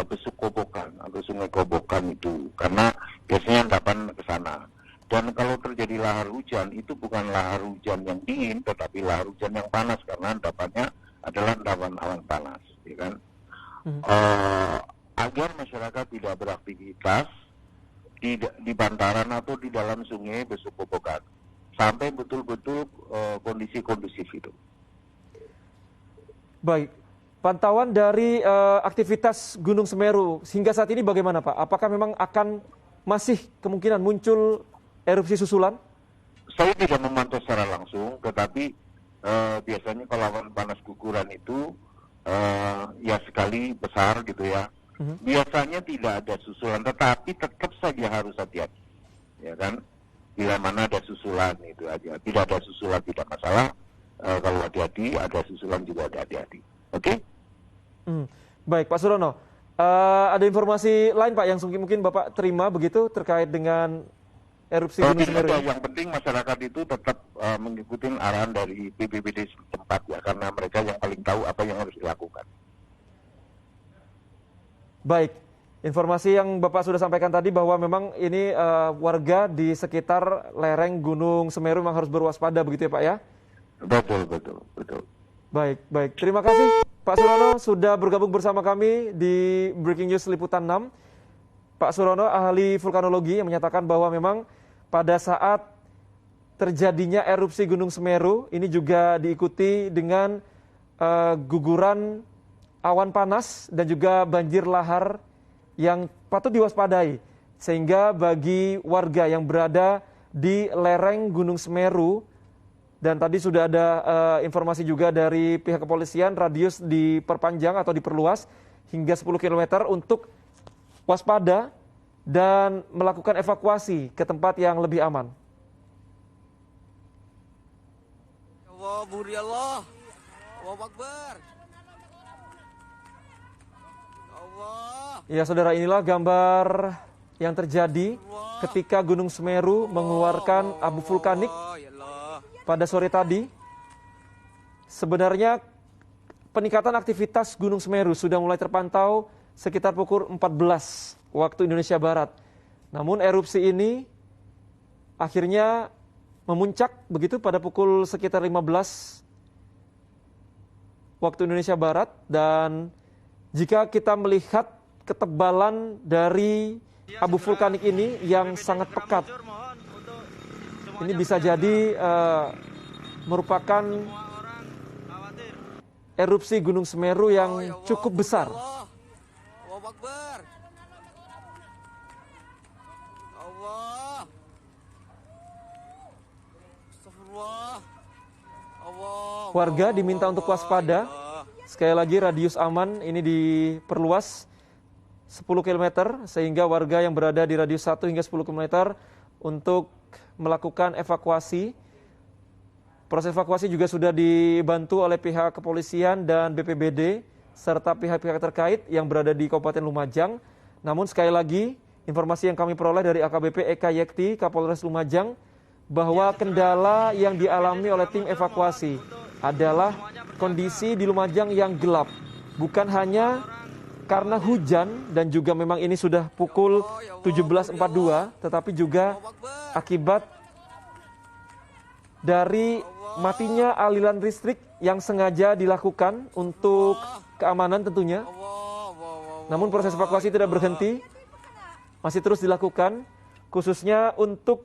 besuk kobokan atau sungai kobokan itu, karena biasanya endapan ke sana. Dan kalau terjadi lahar hujan, itu bukan lahar hujan yang dingin, tetapi lahar hujan yang panas, karena endapannya adalah endapan awan panas, ya kan? Agar masyarakat tidak beraktivitas di bantaran atau di dalam sungai besuk kobokan, sampai betul-betul kondisi kondusif itu. Baik, pantauan dari aktivitas Gunung Semeru hingga saat ini bagaimana Pak? Apakah memang akan masih kemungkinan muncul erupsi susulan? Saya tidak memantau secara langsung, tetapi biasanya kalau awan panas guguran itu ya sekali besar gitu ya. Biasanya tidak ada susulan, tetapi tetap saja harus hati-hati, ya kan? Bila mana ada susulan itu aja. Tidak ada susulan tidak masalah. Kalau hati-hati, ada susulan juga ada hati-hati. Oke? Baik, Pak Surono. Ada informasi lain Pak yang mungkin Bapak terima begitu terkait dengan erupsi Gunung Semeru? Yang penting masyarakat itu tetap mengikuti arahan dari BPBD setempat ya, karena mereka yang paling tahu apa yang harus dilakukan. Baik, informasi yang Bapak sudah sampaikan tadi bahwa memang ini warga di sekitar lereng Gunung Semeru memang harus berwaspada begitu ya Pak ya? Betul. Baik. Terima kasih Pak Surono sudah bergabung bersama kami di Breaking News Liputan 6. Pak Surono, ahli vulkanologi, yang menyatakan bahwa memang pada saat terjadinya erupsi Gunung Semeru ini juga diikuti dengan guguran awan panas dan juga banjir lahar yang patut diwaspadai. Sehingga bagi warga yang berada di lereng Gunung Semeru, dan tadi sudah ada informasi juga dari pihak kepolisian, radius diperpanjang atau diperluas hingga 10 km untuk waspada dan melakukan evakuasi ke tempat yang lebih aman. Allah, Buri Allah, Allahu Akbar. Allah. Ya saudara, inilah gambar yang terjadi ketika Gunung Semeru mengeluarkan abu vulkanik Oh, ya Allah. pada sore tadi. Sebenarnya peningkatan aktivitas Gunung Semeru sudah mulai terpantau sekitar pukul 14 waktu Indonesia Barat. Namun erupsi ini akhirnya memuncak begitu pada pukul sekitar 15 waktu Indonesia Barat, dan jika kita melihat ketebalan dari abu vulkanik ini yang sangat pekat, ini bisa jadi merupakan erupsi Gunung Semeru yang cukup besar. Allahu Akbar. Allah. Astagfirullah. Allah. Warga diminta untuk waspada. Sekali lagi radius aman ini diperluas 10 km sehingga warga yang berada di radius 1 hingga 10 km untuk melakukan evakuasi. Proses evakuasi juga sudah dibantu oleh pihak kepolisian dan BPBD serta pihak-pihak terkait yang berada di Kabupaten Lumajang. Namun sekali lagi informasi yang kami peroleh dari AKBP Eka Yekti, Kapolres Lumajang, bahwa kendala yang dialami oleh tim evakuasi adalah kondisi di Lumajang yang gelap. Bukan hanya karena hujan dan juga memang ini sudah pukul 17.42, tetapi juga akibat dari matinya aliran listrik yang sengaja dilakukan untuk keamanan tentunya. Namun proses evakuasi tidak berhenti, masih terus dilakukan, khususnya untuk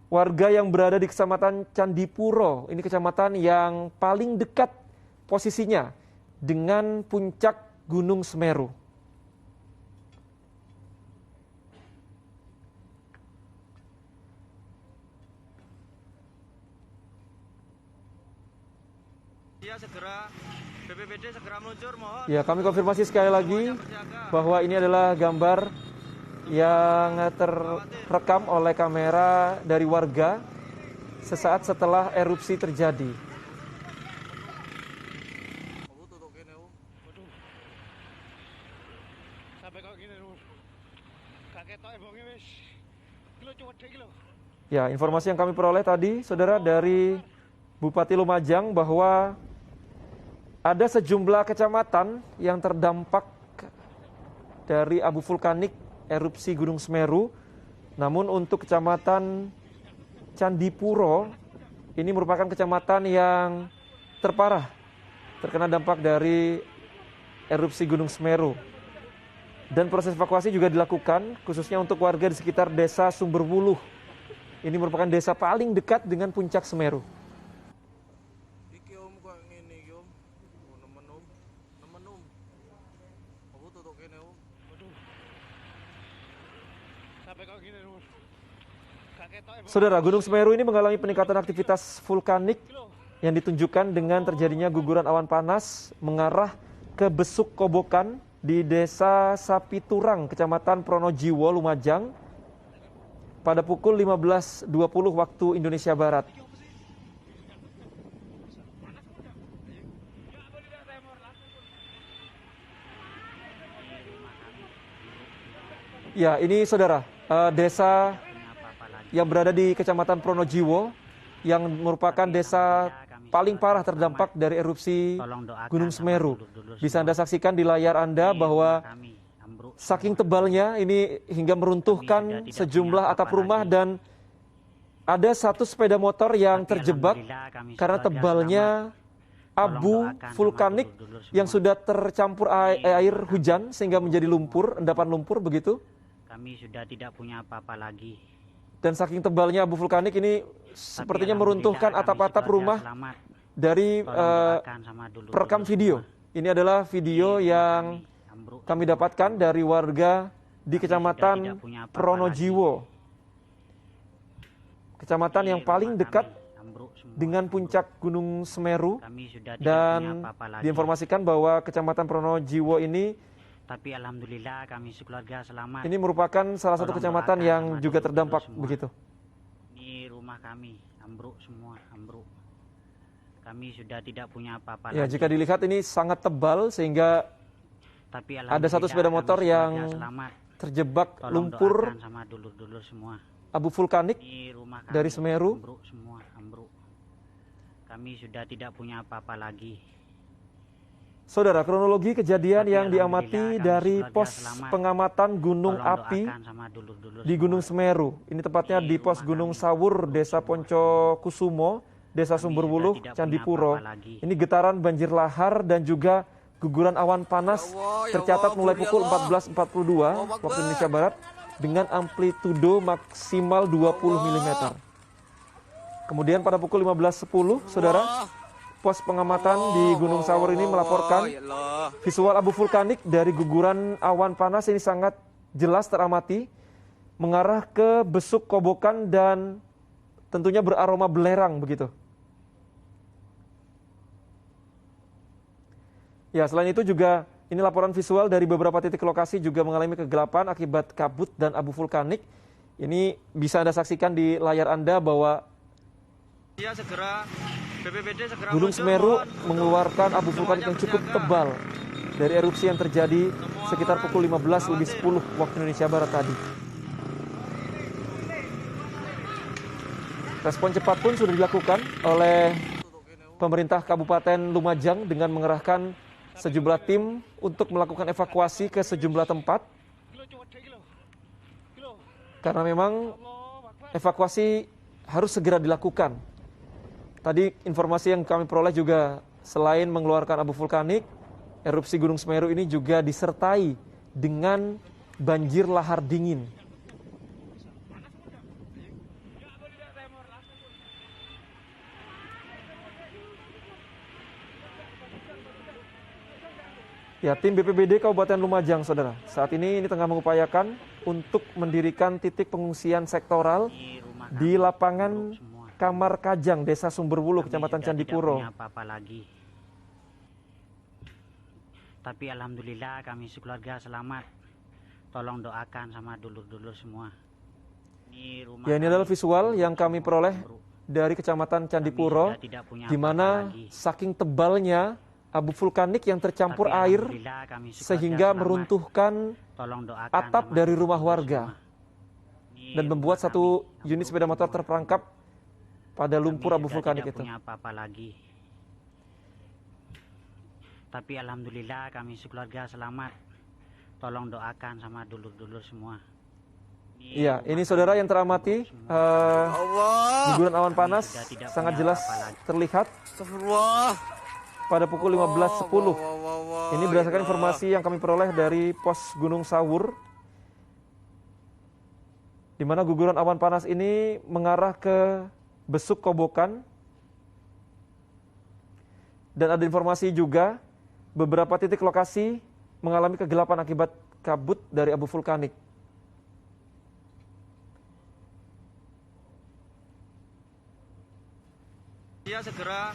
warga yang berada di Kecamatan Candipuro. Ini kecamatan yang paling dekat posisinya dengan puncak Gunung Semeru. BPBD segera meluncur, mohon. Ya, kami konfirmasi sekali lagi bahwa ini adalah gambar yang terekam oleh kamera dari warga sesaat setelah erupsi terjadi. Ya, informasi yang kami peroleh tadi, saudara, dari Bupati Lumajang bahwa ada sejumlah kecamatan yang terdampak dari abu vulkanik erupsi Gunung Semeru. Namun untuk kecamatan Candipuro, ini merupakan kecamatan yang terparah terkena dampak dari erupsi Gunung Semeru. Dan proses evakuasi juga dilakukan khususnya untuk warga di sekitar desa Sumberwuluh. Ini merupakan desa paling dekat dengan puncak Semeru. Saudara, Gunung Semeru ini mengalami peningkatan aktivitas vulkanik yang ditunjukkan dengan terjadinya guguran awan panas mengarah ke Besuk Kobokan di Desa Sapiturang, Kecamatan Pronojiwo, Lumajang pada pukul 15.20 waktu Indonesia Barat. Ya, ini saudara, desa yang berada di Kecamatan Pronojiwo yang merupakan desa paling parah terdampak dari erupsi Gunung Semeru. Bisa Anda saksikan di layar Anda bahwa saking tebalnya ini hingga meruntuhkan sejumlah atap rumah dan ada satu sepeda motor yang terjebak karena tebalnya abu vulkanik yang sudah tercampur air hujan sehingga menjadi lumpur, endapan lumpur begitu. Kami sudah tidak punya apa-apa lagi. Dan saking tebalnya abu vulkanik ini sepertinya meruntuhkan atap-atap rumah dari perekam video. Ini adalah video yang kami dapatkan dari warga di Kecamatan Pronojiwo. Kecamatan yang paling dekat dengan puncak Gunung Semeru. Dan diinformasikan bahwa Kecamatan Pronojiwo ini, tapi alhamdulillah kami sekeluarga selamat. ini merupakan salah satu kecamatan yang juga terdampak begitu. Ini rumah kami ambruk semua, ambruk. Kami sudah tidak punya apa-apa Ya, lagi. jika dilihat ini sangat tebal sehingga Tapi ada satu sepeda motor yang selamat. terjebak Tolong lumpur doakan sama dulur-dulur semua. abu vulkanik Ini rumah kami dari Semeru. ambruk semua, ambruk. Kami sudah tidak punya apa-apa lagi. Saudara, kronologi kejadian Tapi yang alhamdulillah diamati kami dari sekeluarga pos selamat. pengamatan gunung Tolong api doakan sama dulur-dulur di Gunung semua. Semeru. Ini tepatnya di pos Gunung Sawur, Desa Ponco Kusumo, Desa Kami Sumberwuluh, sudah tidak Candipuro. punya apa-apa lagi. Ini getaran banjir lahar dan juga guguran awan panas tercatat mulai pukul 14.42 waktu Indonesia Barat dengan amplitudo maksimal 20 mm. Kemudian pada pukul 15.10, saudara, pos pengamatan di Gunung Sawur ini melaporkan visual abu vulkanik dari guguran awan panas ini sangat jelas teramati mengarah ke besuk kobokan dan tentunya beraroma belerang begitu. Ya, selain itu juga ini laporan visual dari beberapa titik lokasi juga mengalami kegelapan akibat kabut dan abu vulkanik. Ini bisa Anda saksikan di layar Anda bahwa Ya, segera BPBD segera Gunung meluncur, Semeru mohon untuk mengeluarkan abu vulkanik yang cukup bersiaga. tebal dari erupsi yang terjadi sekitar pukul 15.10 waktu Indonesia Barat tadi. Respon cepat pun sudah dilakukan oleh pemerintah Kabupaten Lumajang dengan mengerahkan sejumlah tim untuk melakukan evakuasi ke sejumlah tempat. Karena memang evakuasi harus segera dilakukan. Tadi informasi yang kami peroleh juga selain mengeluarkan abu vulkanik, erupsi Gunung Semeru ini juga disertai dengan banjir lahar dingin. Ya, tim BPBD Kabupaten Lumajang, saudara, saat ini tengah mengupayakan untuk mendirikan titik pengungsian sektoral Ini rumah di kami lapangan ambruk semua. Kamar Kajang, Desa Sumberwuluh, Kami Kecamatan sudah Candipuro. tidak punya apa-apa lagi. Tapi alhamdulillah kami sekeluarga selamat. Tolong doakan sama dulur-dulur semua. Ini rumah Ya, ini kami adalah visual ambruk yang kami semua, peroleh ambruk. dari Kecamatan Candipuro, Kami sudah tidak punya di mana apa-apa lagi. saking tebalnya abu vulkanik yang tercampur Tapi air alhamdulillah kami sekeluarga sehingga selamat. meruntuhkan Tolong doakan atap sama dari rumah dulur-dulur warga semua. Ini dan membuat rumah satu kami unit ambruk sepeda motor semua. terperangkap pada lumpur Kami abu sudah vulkanik tidak itu. punya apa-apa lagi. Tapi alhamdulillah kami sekeluarga selamat. Tolong doakan sama dulur-dulur semua. Iya, ini rumah saudara kami yang teramati, ambruk semua. guguran awan Kami panas sudah tidak sangat punya jelas apa-apa lagi. terlihat Astagfirullah. pada pukul 15.10. Ini berdasarkan Ya Allah. informasi yang kami peroleh dari pos Gunung Sawur, di mana guguran awan panas ini mengarah ke besuk kobokan. Dan ada informasi juga beberapa titik lokasi mengalami kegelapan akibat kabut dari abu vulkanik. Ya, segera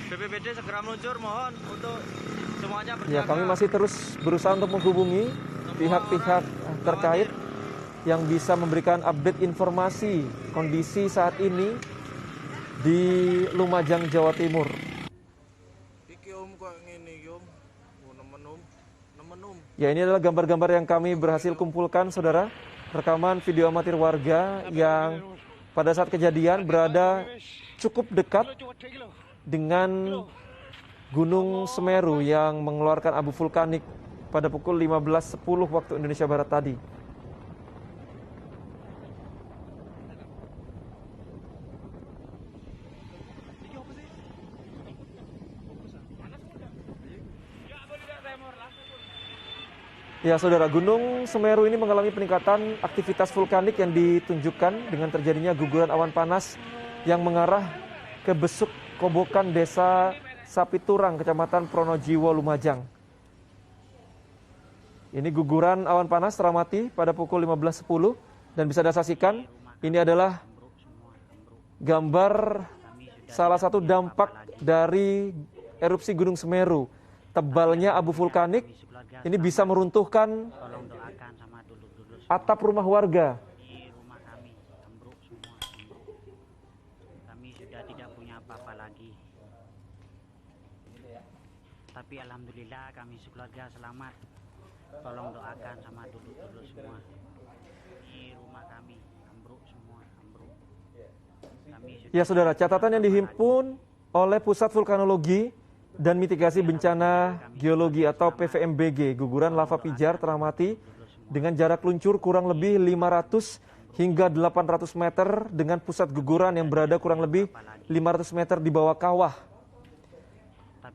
BPBD segera meluncur, mohon untuk semuanya bersiaga. Ya, kami masih terus berusaha untuk menghubungi pihak-pihak terkait yang bisa memberikan update informasi kondisi saat ini di Lumajang, Jawa Timur. Iki om kok ngene iki om. Oh, nemen om. Nemen om. Ya, ini adalah gambar-gambar yang kami berhasil kumpulkan, saudara. Rekaman video amatir warga yang pada saat kejadian berada cukup dekat dengan Gunung Semeru yang mengeluarkan abu vulkanik pada pukul 15.10 waktu Indonesia Barat tadi. Ya, saudara, Gunung Semeru ini mengalami peningkatan aktivitas vulkanik yang ditunjukkan dengan terjadinya guguran awan panas yang mengarah ke besuk kobokan Desa Sapiturang, Kecamatan Pronojiwo, Lumajang. Ini guguran awan panas teramati pada pukul 15.10 dan bisa Anda saksikan, ini adalah gambar salah satu dampak dari erupsi Gunung Semeru. Tebalnya abu vulkanik ini bisa meruntuhkan Tolong doakan sama dulur-dulur semua. atap rumah warga. Ini rumah kami ambruk semua, ambruk. Kami sudah tidak punya apa-apa lagi. Tapi alhamdulillah kami sekeluarga selamat. Tolong doakan sama dulur-dulur semua. Ini rumah kami ambruk semua, ambruk. Kami sudah Ya saudara, catatan yang dihimpun oleh Pusat Vulkanologi dan Mitigasi Bencana Geologi atau PVMBG, guguran lava pijar teramati dengan jarak luncur kurang lebih 500 hingga 800 meter dengan pusat guguran yang berada kurang lebih 500 meter di bawah kawah.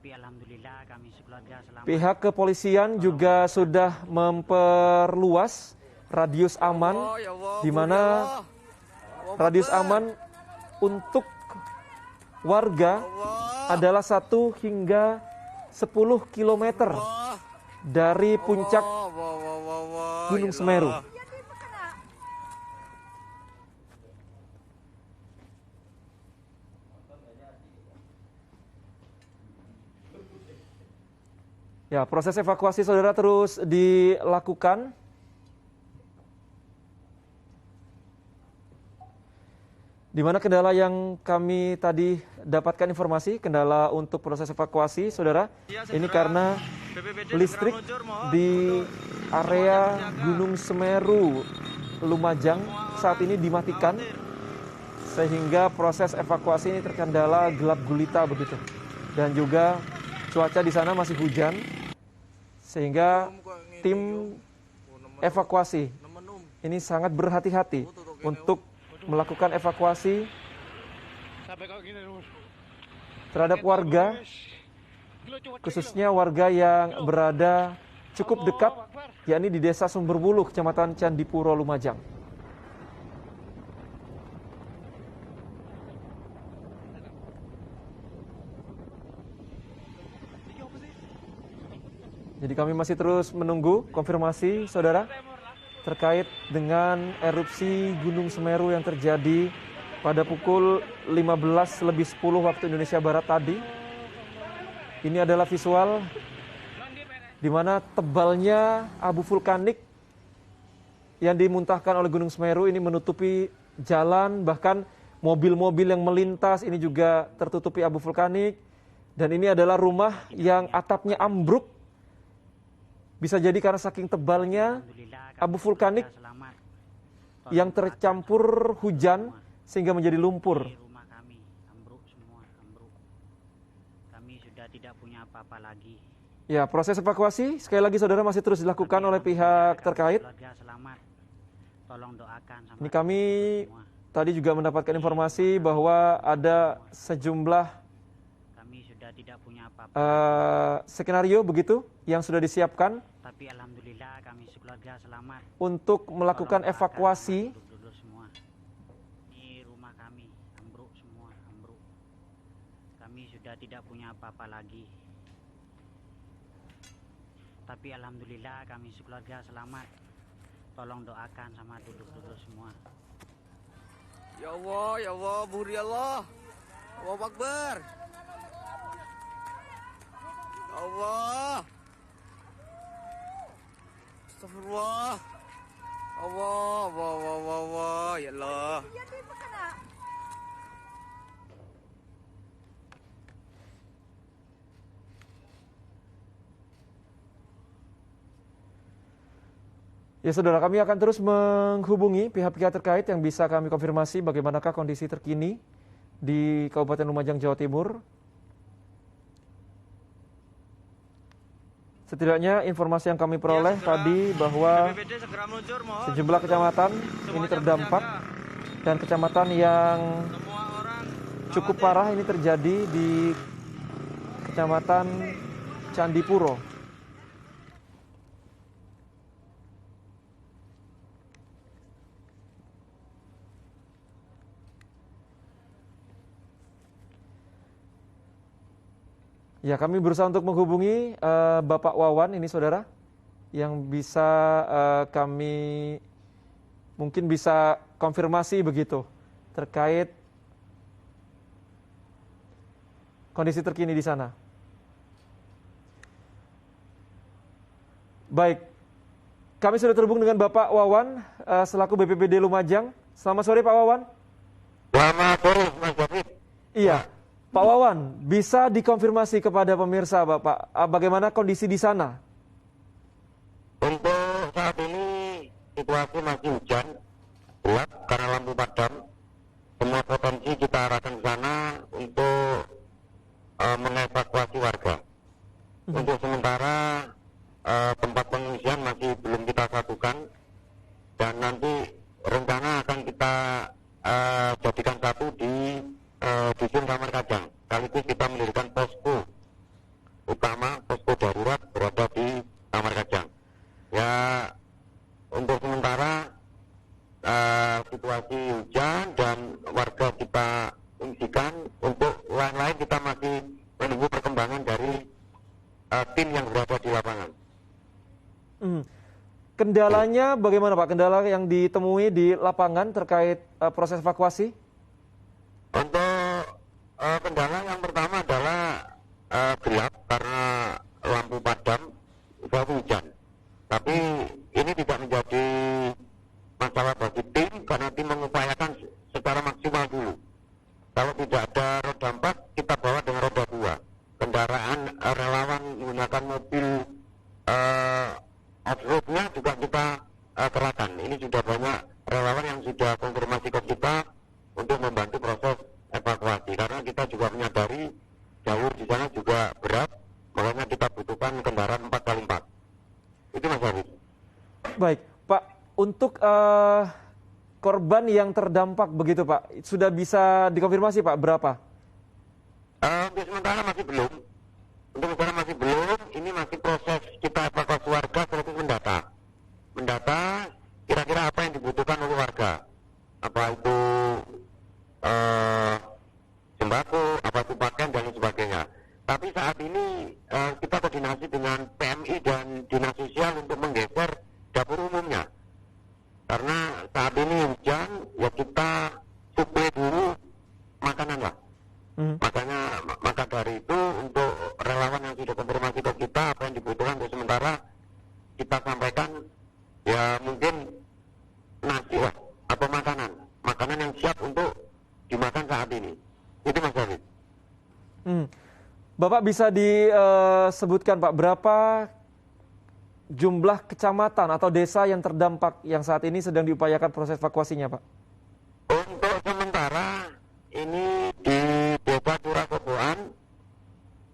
tapi alhamdulillah kami sekeluarga selamat. Pihak kepolisian juga sudah memperluas radius aman, di mana radius aman untuk warga adalah 1 hingga 10 kilometer dari puncak Gunung Semeru. Ya, proses evakuasi saudara terus dilakukan. Di mana kendala yang kami tadi dapatkan informasi, kendala untuk proses evakuasi, saudara, ini karena listrik di area Gunung Semeru, Lumajang saat ini dimatikan, sehingga proses evakuasi ini terkendala gelap gulita begitu. Dan juga cuaca di sana masih hujan, sehingga tim evakuasi ini sangat berhati-hati untuk melakukan evakuasi terhadap warga, khususnya warga yang berada cukup dekat, yakni di Desa Sumberbulu, Kecamatan Candipuro, Lumajang. Jadi kami masih terus menunggu konfirmasi, saudara, terkait dengan erupsi Gunung Semeru yang terjadi pada pukul 15:10 waktu Indonesia Barat tadi. Ini adalah visual di mana tebalnya abu vulkanik yang dimuntahkan oleh Gunung Semeru ini menutupi jalan, bahkan mobil-mobil yang melintas ini juga tertutupi abu vulkanik. Dan ini adalah rumah yang atapnya ambruk. Bisa jadi karena saking tebalnya abu vulkanik yang tercampur hujan sehingga menjadi lumpur. Rumah kami ambruk semua, ambruk. Kami sudah tidak punya apa-apa lagi. Ya, proses evakuasi sekali lagi saudara masih terus dilakukan oleh pihak terkait. Keluarga selamat. Tolong doakan sama Ini kami semua. tadi juga mendapatkan informasi bahwa ada sejumlah Kami sudah tidak punya apa-apa. skenario begitu yang sudah disiapkan Tapi alhamdulillah kami sekeluarga selamat. untuk melakukan Tolong doakan evakuasi. sama dulur-dulur semua. Ini rumah kami ambruk semua, ambruk. Kami sudah tidak punya apa-apa lagi. Tapi alhamdulillah kami sekeluarga selamat. Tolong doakan sama dulur-dulur semua. Ya Allah, buri Allah. Allahu Akbar. Ya Allah. Astagfirullah. Allah, ya Allah. Ya saudara, kami akan terus menghubungi pihak-pihak terkait yang bisa kami konfirmasi bagaimanakah kondisi terkini di Kabupaten Lumajang, Jawa Timur. Setidaknya informasi yang kami peroleh tadi bahwa BPBD segera meluncur, mohon sejumlah kecamatan ini semuanya terdampak bersiaga. dan kecamatan yang Semua orang cukup parah ini terjadi di Kecamatan Candipuro. Ya, kami berusaha untuk menghubungi Bapak Wawan ini saudara, yang bisa kami mungkin bisa konfirmasi begitu terkait kondisi terkini di sana. Baik, kami sudah terhubung dengan Bapak Wawan selaku BPBD Lumajang. Selamat sore Pak Wawan. Selamat sore, Mas David. Iya, Pak Wawan, bisa dikonfirmasi kepada pemirsa Bapak bagaimana kondisi di sana? situasi masih hujan, gelap karena lampu padam. Semua potensi kita arahkan ke sana untuk mengevakuasi warga. Untuk sementara tempat pengungsian masih belum kita satukan, dan nanti rencana akan kita jadikan satu di dusun Kamar Kajang. Sekaligus kita mendirikan posko utama, posko darurat berada di Kamar Kajang. Ya, untuk sementara situasi hujan dan warga kita ungsikan. Untuk lain-lain kita masih menunggu perkembangan dari tim yang berada di lapangan. Kendalanya bagaimana Pak? Kendala yang ditemui di lapangan terkait proses evakuasi? Untuk kendala yang pertama adalah gelap karena lampu padam saat hujan. Tapi ini tidak menjadi masalah bagi tim karena tim mengupayakan secara maksimal dulu. Kalau tidak ada roda 4, kita bawa dengan roda 2. Kendaraan relawan menggunakan mobil off-roadnya juga kita kerahkan. Ini sudah banyak relawan yang sudah konfirmasi ke kita untuk membantu proses evakuasi. Karena kita juga menyadari jalur di sana juga berat, makanya kita butuhkan kendaraan 4x4. Itu Mas Haris. Baik, Pak. Untuk korban yang terdampak begitu Pak, sudah bisa dikonfirmasi Pak berapa? Untuk sementara masih belum. Ini masih proses kita evakuasi warga terus mendata. Kira-kira apa yang dibutuhkan oleh warga. Apa itu sembako, apa itu pakaian dan lain sebagainya. Tapi saat ini kita koordinasi dengan PMI dan Dinas Sosial untuk menggeser dapur umumnya. Karena saat ini hujan, ya kita suplai dulu makanan lah. Maka dari itu untuk relawan yang sudah konfirmasi ke kita apa yang dibutuhkan untuk sementara kita sampaikan, ya mungkin nasi lah atau makanan yang siap untuk dimakan saat ini. Itu Mas David. Bapak bisa disebutkan Pak berapa jumlah kecamatan atau desa yang terdampak yang saat ini sedang diupayakan proses evakuasinya Pak? Untuk sementara ini di Desa Curakoboan,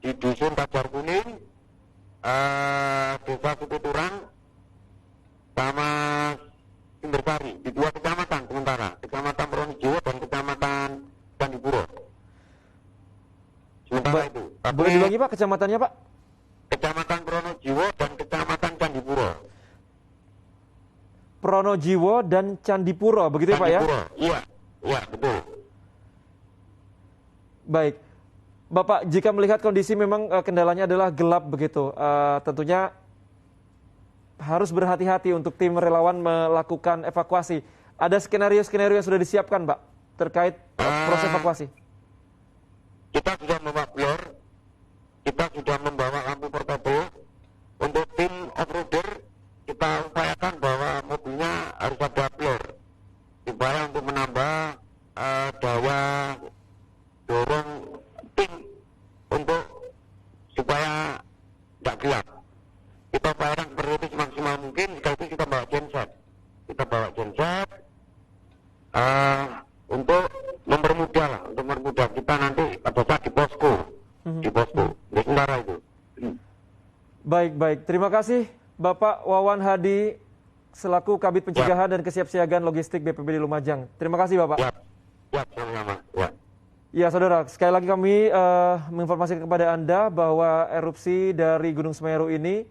di Dusun Kajar Kuning, Desa Sukuturang, sama Sumbersari, di 2 kecamatan sementara, Kecamatan Pronojiwo dan Kecamatan Candipuro. Sementara itu. Boleh diulangi Pak kecamatannya Pak? Kecamatan Pronojiwo dan Kecamatan Candipuro. Pronojiwo dan Candipuro, begitu ya Pak ya? Iya, betul. Baik, Bapak jika melihat kondisi memang kendalanya adalah gelap begitu, tentunya harus berhati-hati untuk tim relawan melakukan evakuasi. Ada skenario-skenario yang sudah disiapkan Pak terkait proses evakuasi? Kita sudah membawa blur, kita sudah membawa lampu portable. Untuk tim off-roader, kita upayakan bahwa mobilnya harus ada blur, supaya untuk menambah daya dorong tim untuk supaya tidak gelap. Kita upayakan seperti itu semaksimal mungkin. Sekaligus kita bawa genset. Untuk mempermudah kita nanti pada saat di posko. Di sementara itu. Baik. Terima kasih Bapak Wawan Hadi selaku Kabid Pencegahan dan Kesiapsiagaan Logistik BPBD Lumajang. Terima kasih Bapak. Ya, sama-sama. Ya saudara, sekali lagi kami menginformasikan kepada Anda bahwa erupsi dari Gunung Semeru ini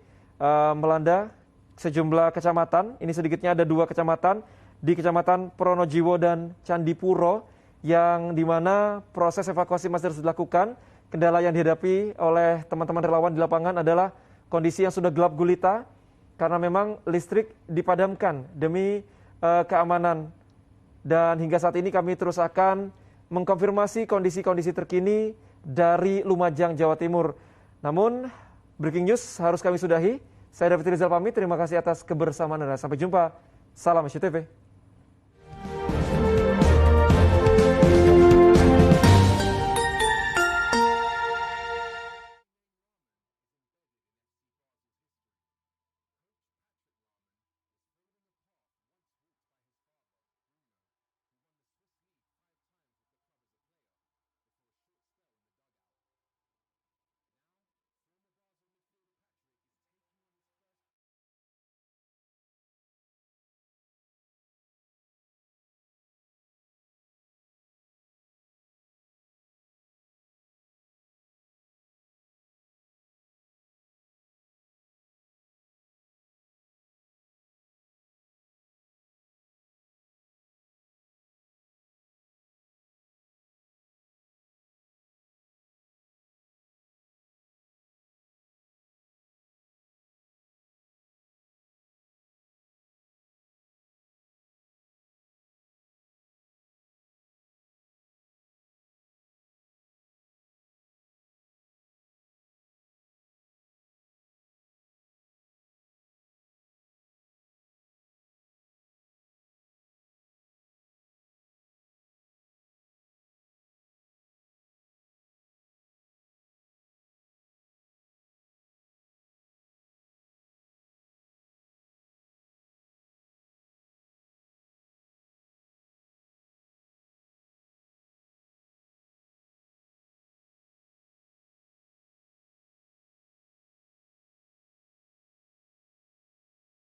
melanda sejumlah kecamatan. Ini sedikitnya ada 2 kecamatan di Kecamatan Pronojiwo dan Candipuro yang dimana proses evakuasi masih terus dilakukan. Kendala yang dihadapi oleh teman-teman relawan di lapangan adalah kondisi yang sudah gelap gulita karena memang listrik dipadamkan demi keamanan. Dan hingga saat ini kami terus akan mengkonfirmasi kondisi-kondisi terkini dari Lumajang, Jawa Timur. Namun, breaking news harus kami sudahi. Saya David Rizal pamit, terima kasih atas kebersamaan Anda. Sampai jumpa, salam SCTV.